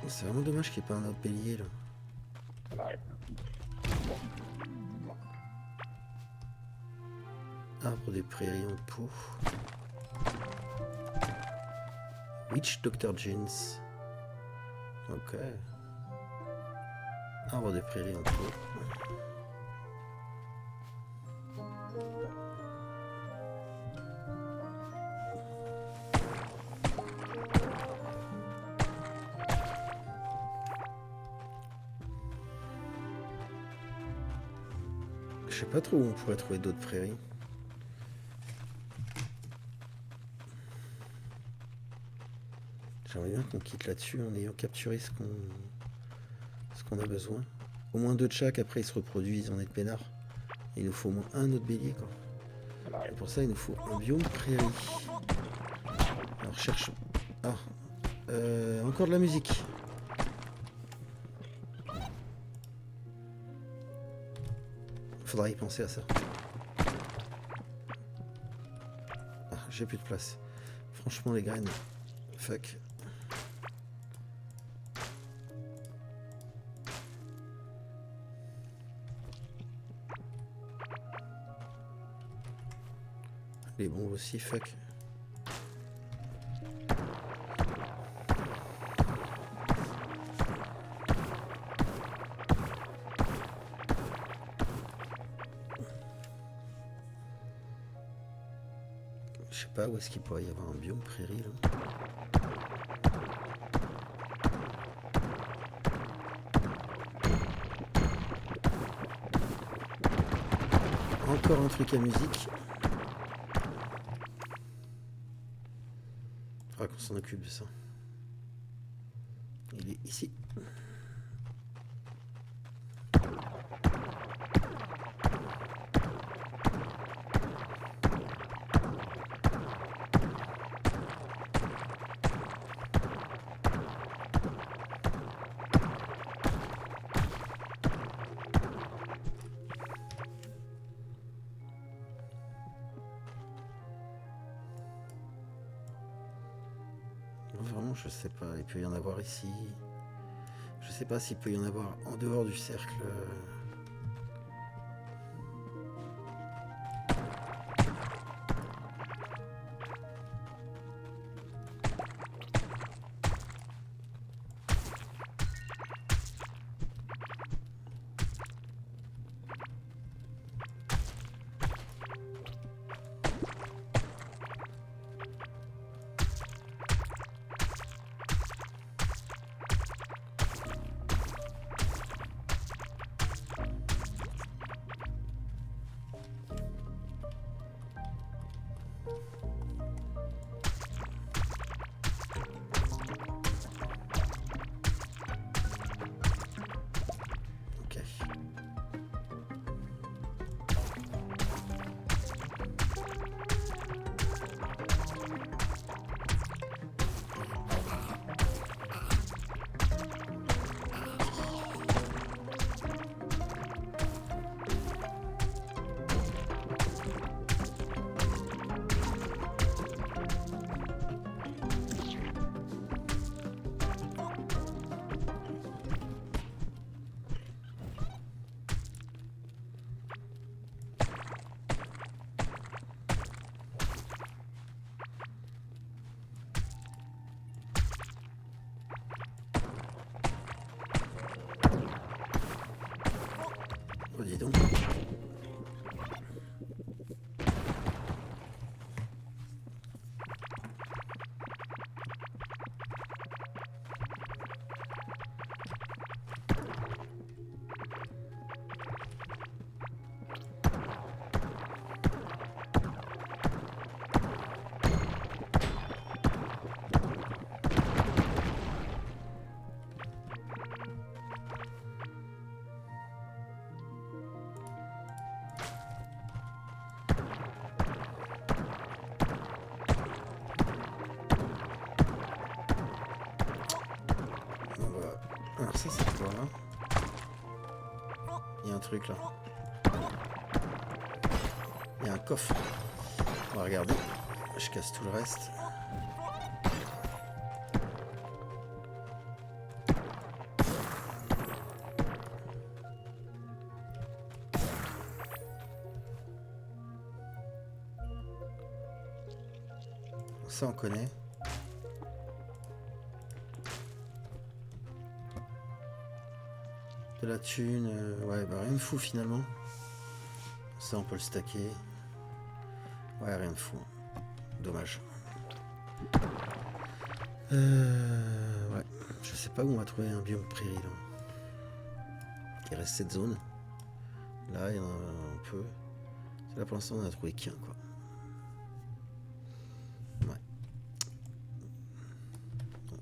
C'est vraiment dommage qu'il n'y ait pas un autre bélier là. Arbre des prairies en pot. Witch Dr. Jeans. Ok. Arbre des prairies en pot. Je sais pas trop où on pourrait trouver d'autres prairies. J'aimerais bien qu'on quitte là-dessus en ayant capturé ce qu'on a besoin. Au moins 2 de chaque, après ils se reproduisent, on est de peinard. Il nous faut au moins un autre bélier quoi. Et pour ça il nous faut un biome prairie. Alors cherchons. Ah, encore de la musique. Faudra y penser à ça. Ah, j'ai plus de place. Franchement les graines. Fuck. Les bombes aussi, fuck. Je sais pas où est-ce qu'il pourrait y avoir un biome prairie là. Encore un truc à musique. Faudra qu'on s'en occupe de ça. Il est ici. Vraiment, je sais pas. Il peut y en avoir ici. Je sais pas s'il peut y en avoir en dehors du cercle. Ok. Oh, dis donc. Alors ça c'est quoi là? Il y a un truc là. Il y a un coffre. On va regarder. Je casse tout le reste. Ça on connaît. De la thune, ouais, bah rien de fou finalement. Ça on peut le stacker. Ouais, rien de fou. Dommage. Ouais, je sais pas où on va trouver un biome prairie là. Il reste cette zone. Là, il y en a un peu. Là pour l'instant on en a trouvé qu'un quoi. Ouais.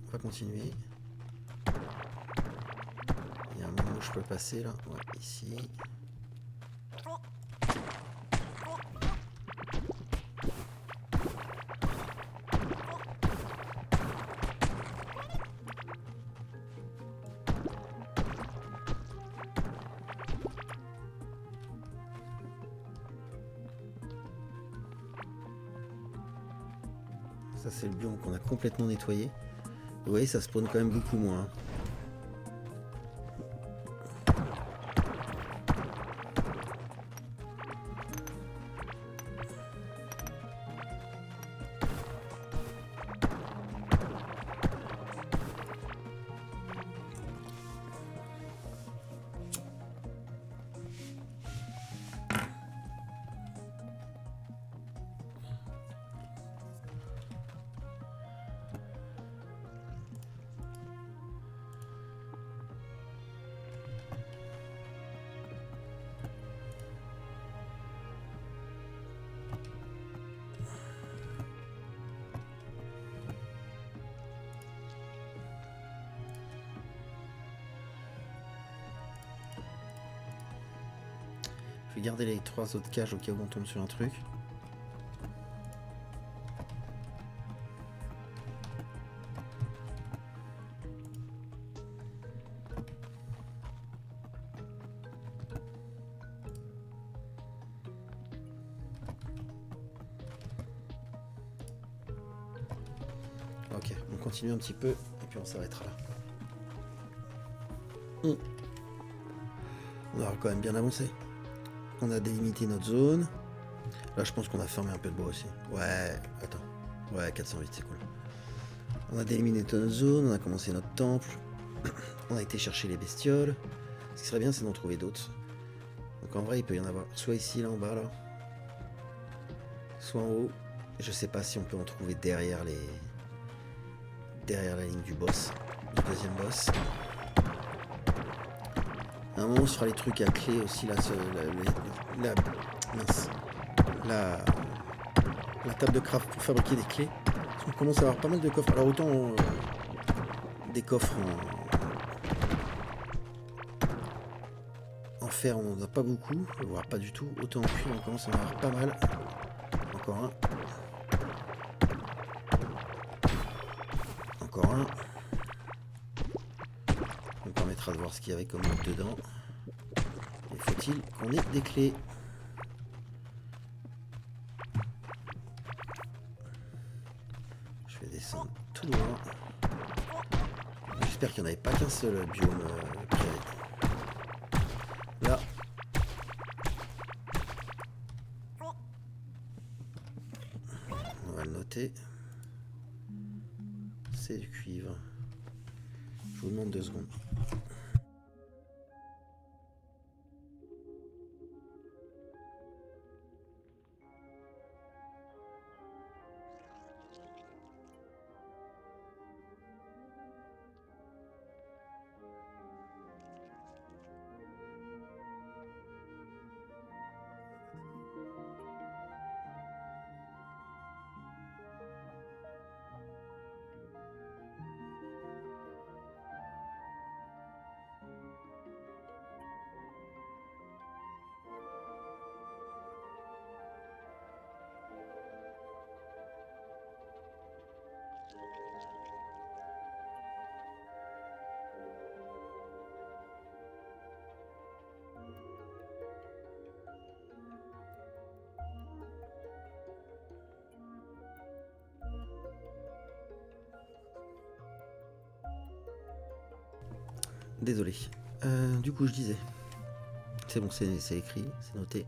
On va continuer. Il y a un moment où je peux passer là. Ouais, ici. Ça c'est le biome qu'on a complètement nettoyé. Vous voyez, ça spawn quand même beaucoup moins. Je vais garder les 3 autres cages au cas où on tombe sur un truc. Ok, on continue un petit peu et puis on s'arrêtera là. On aura quand même bien avancé. On a délimité notre zone. Là, je pense qu'on a fermé un peu de bois aussi. Ouais, attends. Ouais, 408, c'est cool. On a délimité notre zone, on a commencé notre temple. On a été chercher les bestioles. Ce qui serait bien, c'est d'en trouver d'autres. Donc en vrai, il peut y en avoir soit ici, là en bas, là. Soit en haut. Je sais pas si on peut en trouver derrière les... derrière la ligne du boss. Du deuxième boss. À un moment, on se fera les trucs à clé aussi, là, la table de craft pour fabriquer des clés. On commence à avoir pas mal de coffres. Alors autant des coffres en fer, on n'en a pas beaucoup, voire pas du tout. Autant en cuivre, on commence à en avoir pas mal. Encore un. Encore un. Ça me permettra de voir ce qu'il y avait comme autre dedans. Et faut-il qu'on ait des clés? Je vais descendre tout loin. J'espère qu'il n'y en avait pas qu'un seul biome prairie. Là. On va le noter. C'est du cuivre. Je vous demande 2 secondes. Désolé. Du coup, je disais. C'est bon, c'est écrit, c'est noté.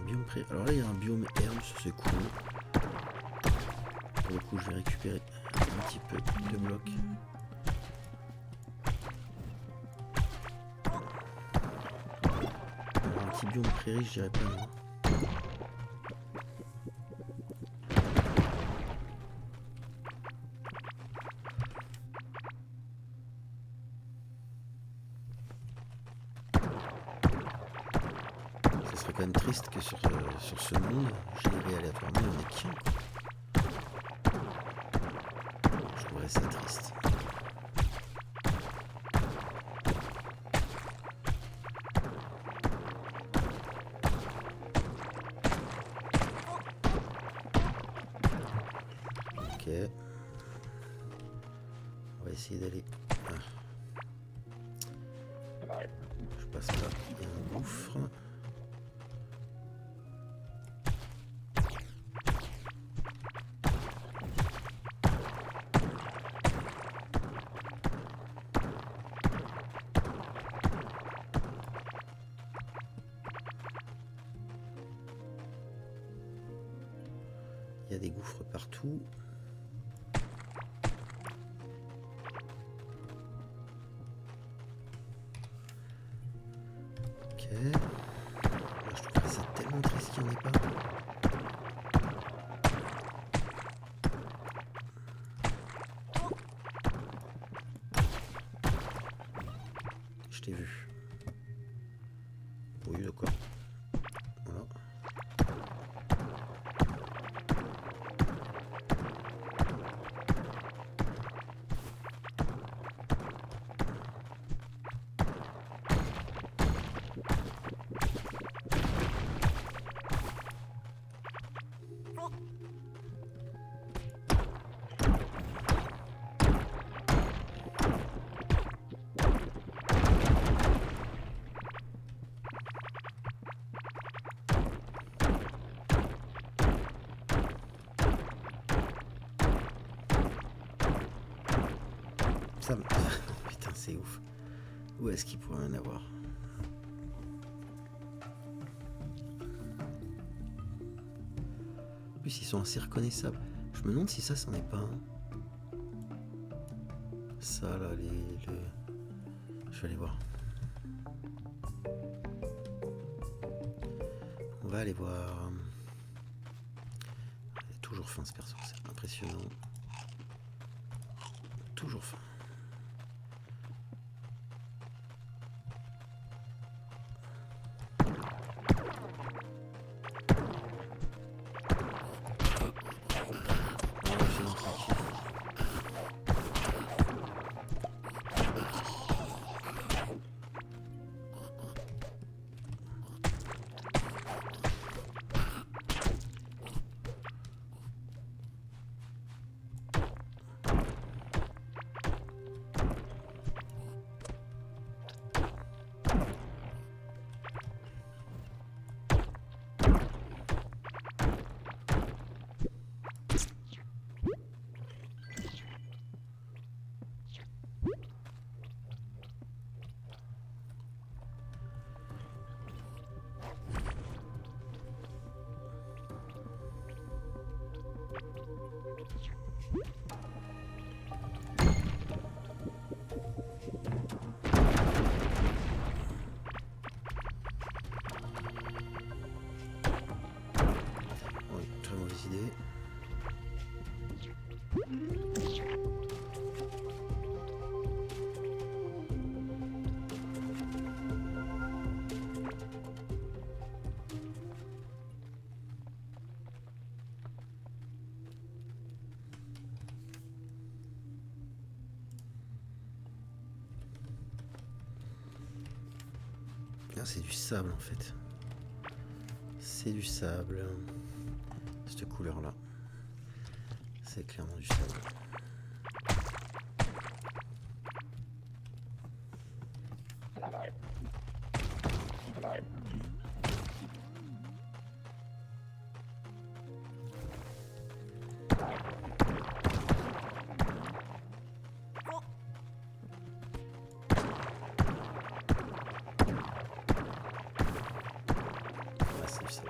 Biome prairie. Alors là, il y a un biome herbe, c'est cool. Pour le coup, je vais récupérer un petit peu de blocs. Alors, un petit biome prairie, je dirais pas non. Ce serait quand même triste que sur ce monde, j'y vais aléatoirement, il y en ait qu'un. Je trouverais ça triste. On va essayer d'aller... Ah. Je passe là, il y a un gouffre. Il y a des gouffres partout. Ok. Moi, je trouve ça tellement triste qu'il n'y en ait pas. Je t'ai vu. Oui, d'accord. Voilà. Ça me... Putain, c'est ouf. Où est-ce qu'il pourrait en avoir? En plus, ils sont assez reconnaissables. Je me demande si ça, c'en est pas un. Ça, là, je vais aller voir. On va aller voir. Il est toujours fin, ce perso. C'est impressionnant. Toujours fin. Oui, très mauvaise idée. Ah, c'est du sable en fait. C'est du sable. Cette couleur là. C'est clairement du sable. Ah, c'est du sable.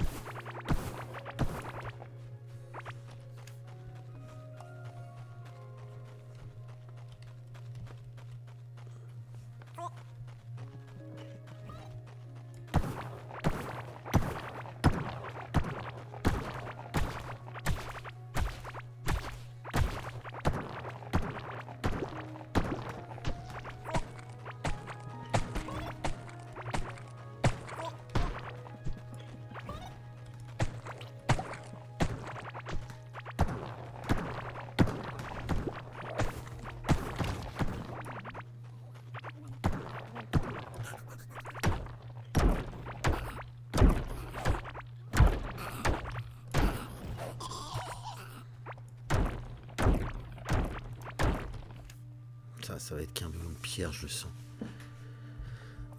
Ça va être qu'un boulot de pierre, je le sens.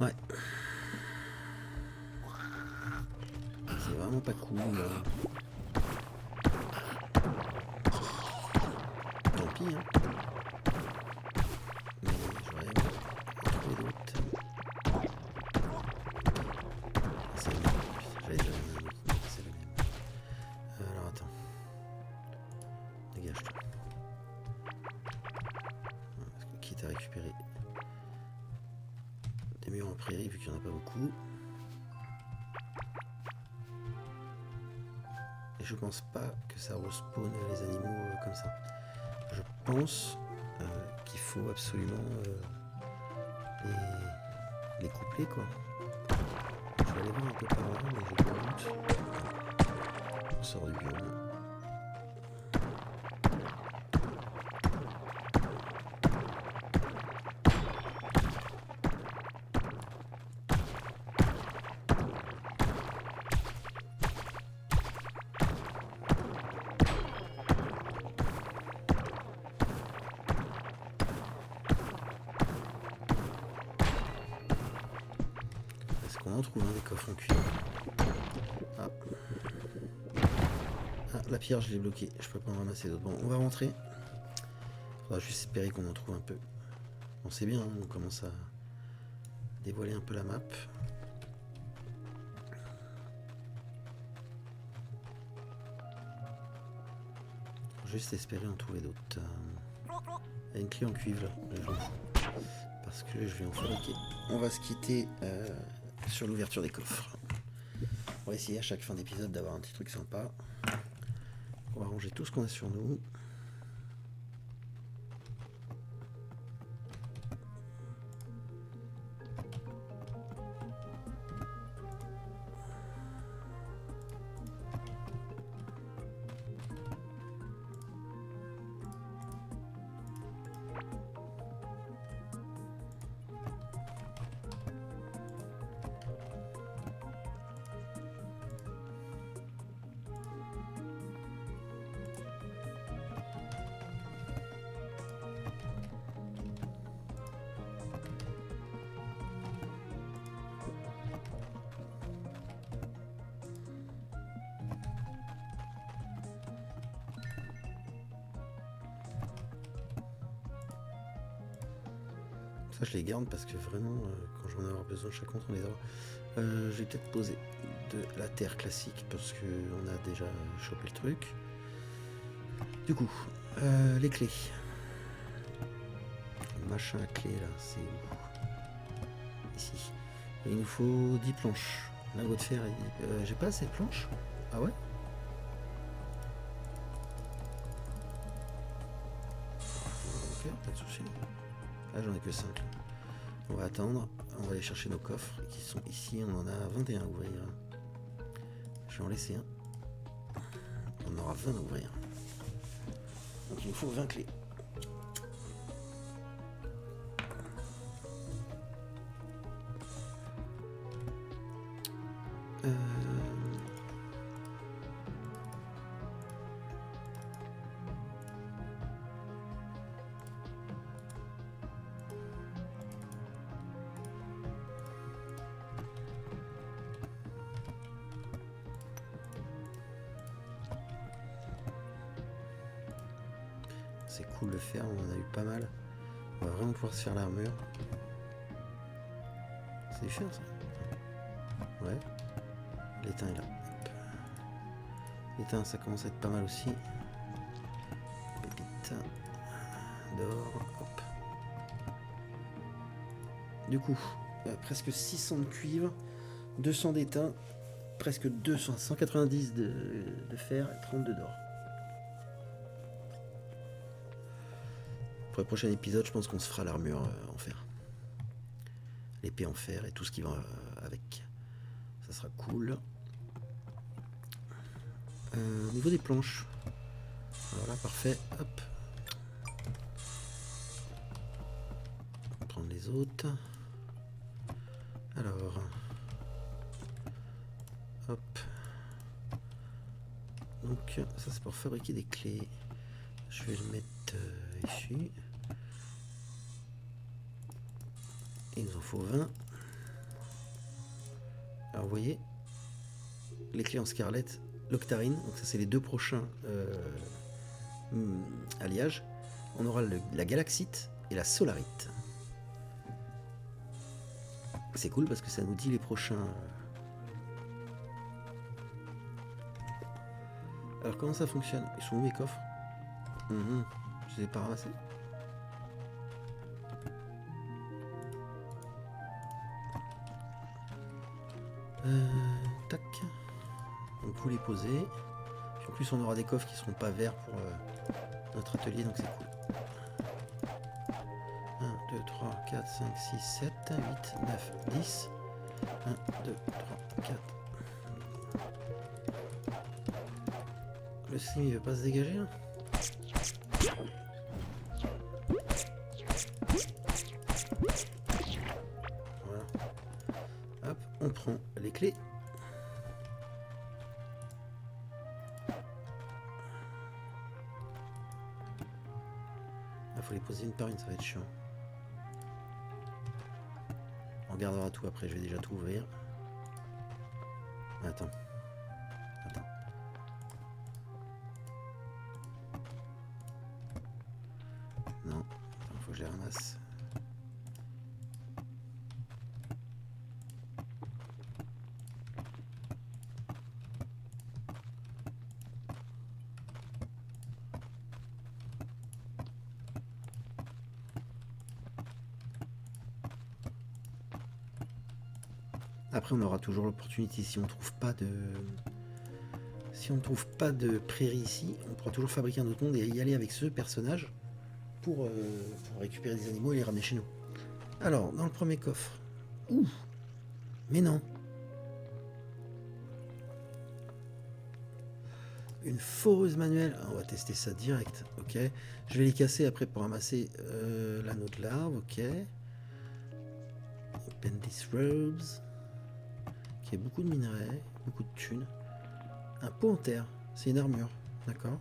Ouais. C'est vraiment pas cool. Tant pis, hein. Mais j'aurais aimé trouver d'autres. C'est le même. J'allais dire un autre. Non, c'est le même. Alors attends. Dégage-toi. Parce que quitte à récupérer des murs en prairie, vu qu'il n'y en a pas beaucoup. Et je pense pas que ça respawn les animaux comme ça. Je pense qu'il faut absolument les coupler, quoi. Je vais aller voir un peu par là, mais j'ai pas de doute. On sort du biome. On en trouve des coffres en cuivre. Ah. Ah, la pierre, je l'ai bloquée. Je peux pas en ramasser d'autres. Bon, on va rentrer. Faudra juste espérer qu'on en trouve un peu. Bon, c'est bien, hein, on commence à dévoiler un peu la map. Faut juste espérer en trouver d'autres. Il y a une clé en cuivre là. Parce que je vais en fabriquer. On va se quitter sur l'ouverture des coffres. On va essayer à chaque fin d'épisode d'avoir un petit truc sympa. On va ranger tout ce qu'on a sur nous. Ça, je les garde parce que vraiment, quand j'en ai avoir besoin, chaque contre on les aura. Je vais peut-être poser de la terre classique parce qu'on a déjà chopé le truc. Du coup, les clés. Le machin à clé là, c'est où? Ici. Et il nous faut 10 planches. Lingot de fer, j'ai pas assez de planches? Ah ouais? Ok, pas de soucis. Ah, j'en ai que 5. On va attendre, on va aller chercher nos coffres qui sont ici. On en a 21 à ouvrir. Je vais en laisser un. On aura 20 à ouvrir. Donc il nous faut 20 clés. C'est cool le fer, on en a eu pas mal. On va vraiment pouvoir se faire l'armure. C'est du fer ça? Ouais. L'étain est là. L'étain ça commence à être pas mal aussi. Pépite d'or. Hop. Du coup, presque 600 de cuivre, 200 d'étain, presque 200, 190 de fer et 32 d'or. Pour le prochain épisode, je pense qu'on se fera l'armure en fer. L'épée en fer et tout ce qui va avec. Ça sera cool. Au niveau des planches. Voilà, parfait. Hop. On va prendre les autres. Alors. Hop. Donc, ça c'est pour fabriquer des clés. Je vais le mettre ici. Et il nous en faut 20. Alors vous voyez, les clés en scarlett, l'octarine, donc ça c'est les deux prochains alliages. On aura la galaxite et la solarite. C'est cool parce que ça nous dit les prochains. Alors comment ça fonctionne? Ils sont où mes coffres? Je les ai pas ramassés. Tac. Donc vous les posez. Puis en plus on aura des coffres qui seront pas verts pour notre atelier, donc c'est cool. 1, 2, 3, 4, 5, 6, 7, 8, 9, 10. 1, 2, 3, 4. Le slime il veut pas se dégager là? Voilà. Hop, on prend les clés. Il faut les poser une par une, ça va être chiant. On regardera tout après, je vais déjà tout ouvrir. Attends. Non, il faut que je les ramasse. Après on aura toujours l'opportunité, si on trouve pas de prairie ici, on pourra toujours fabriquer un autre monde et y aller avec ce personnage pour récupérer des animaux et les ramener chez nous. Alors, dans le premier coffre. Ouh! Mais non! Une foreuse manuelle. Ah, on va tester ça direct. Ok. Je vais les casser après pour ramasser l'anneau de l'arbre. Ok. Open these robes. Ok, beaucoup de minerais, beaucoup de thunes. Un pot en terre. C'est une armure. D'accord.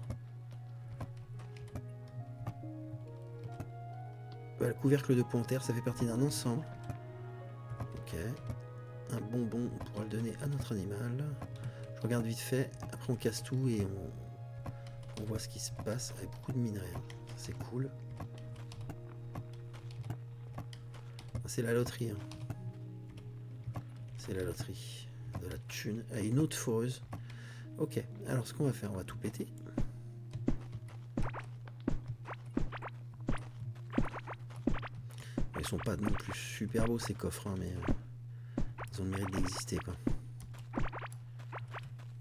Le couvercle de pot en terre, ça fait partie d'un ensemble. Ok. Un bonbon, on pourra le donner à notre animal. Je regarde vite fait. Après, on casse tout et on voit ce qui se passe avec beaucoup de minerais. C'est cool. C'est la loterie. Hein. C'est la loterie. De la thune. Ah, une autre foreuse. Ok. Alors, ce qu'on va faire, on va tout péter. Ils sont pas non plus super beaux ces coffres, hein, mais ils ont le mérite d'exister, quoi.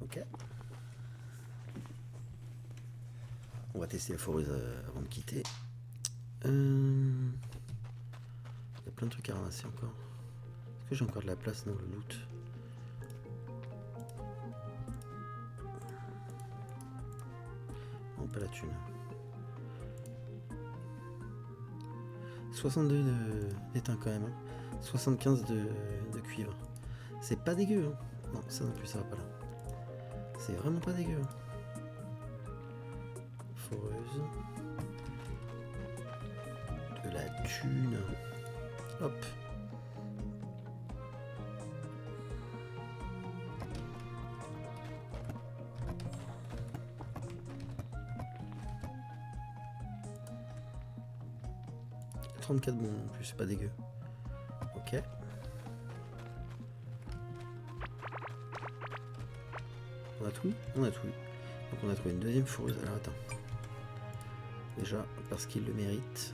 Ok. On va tester la foreuse avant de quitter. Il y a plein de trucs à ramasser encore. Est-ce que j'ai encore de la place dans le loot? Non, pas la thune. 62 d'étain quand même. Hein. 75 de cuivre. C'est pas dégueu. Hein. Non, ça non plus, ça va pas là. C'est vraiment pas dégueu. Hein. Foreuse. De la thune. Hop. « 34 bons non plus, c'est pas dégueu. Ok. On a tout? On a tout. Donc on a trouvé une deuxième fourreuse. Alors attends. Déjà, parce qu'il le mérite.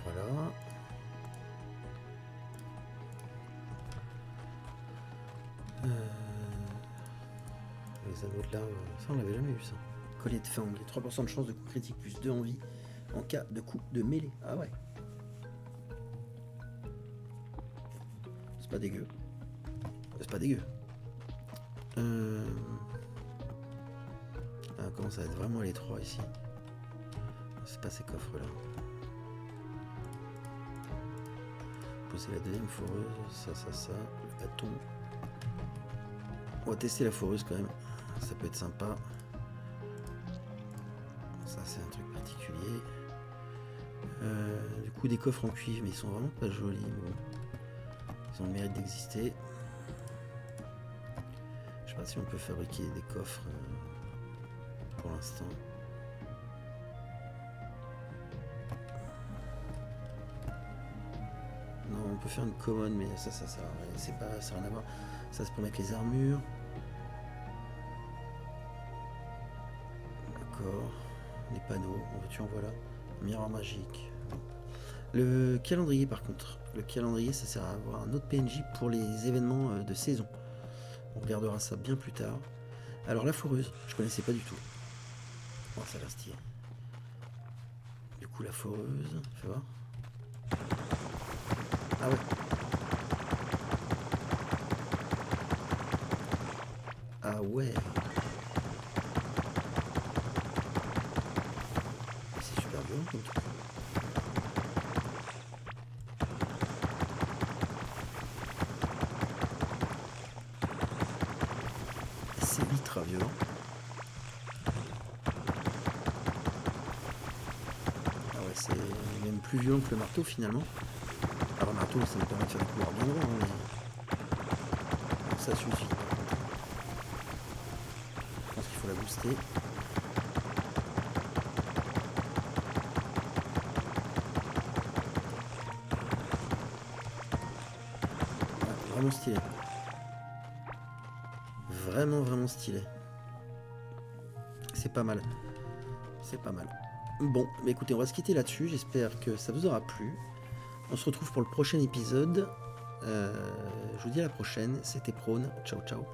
Voilà. Les anneaux de l'arbre, ça on l'avait jamais vu ça. Collier de fang, 3% de chance de coup critique plus 2 en vie en cas de coup de mêlée. Ah ouais. C'est pas dégueu. C'est pas dégueu. Ah, comment ça va être vraiment les trois ici. C'est pas ces coffres là. Poser la deuxième foreuse, ça, le bâton. On va tester la foreuse quand même. Ça peut être sympa. Ça c'est un truc particulier. Du coup des coffres en cuivre, mais ils sont vraiment pas jolis. Bon. Ils ont le mérite d'exister. Je sais pas si on peut fabriquer des coffres pour l'instant. Non, on peut faire une commode, mais ça sert à rien. C'est pas, ça n'a rien à voir. Ça c'est pour mettre les armures. D'accord. Les panneaux, en veux-tu en voilà. Un miroir magique. Le calendrier par contre. Le calendrier ça sert à avoir un autre PNJ pour les événements de saison. On regardera ça bien plus tard. Alors la foreuse, je connaissais pas du tout. Bon, ça a l'air stylé. Du coup la foreuse, fais voir. Ah ouais. Ah ouais. C'est super violent comme truc. C'est ultra violent. Ah ouais, c'est même plus violent que le marteau finalement. Alors le marteau, ça me permet de faire des couloirs bien droits, mais ça suffit. Je pense qu'il faut la booster. Ouais, vraiment stylé. Vraiment stylé. C'est pas mal. C'est pas mal. Bon, bah écoutez, on va se quitter là-dessus. J'espère que ça vous aura plu. On se retrouve pour le prochain épisode. Je vous dis à la prochaine. C'était Prone. Ciao, ciao.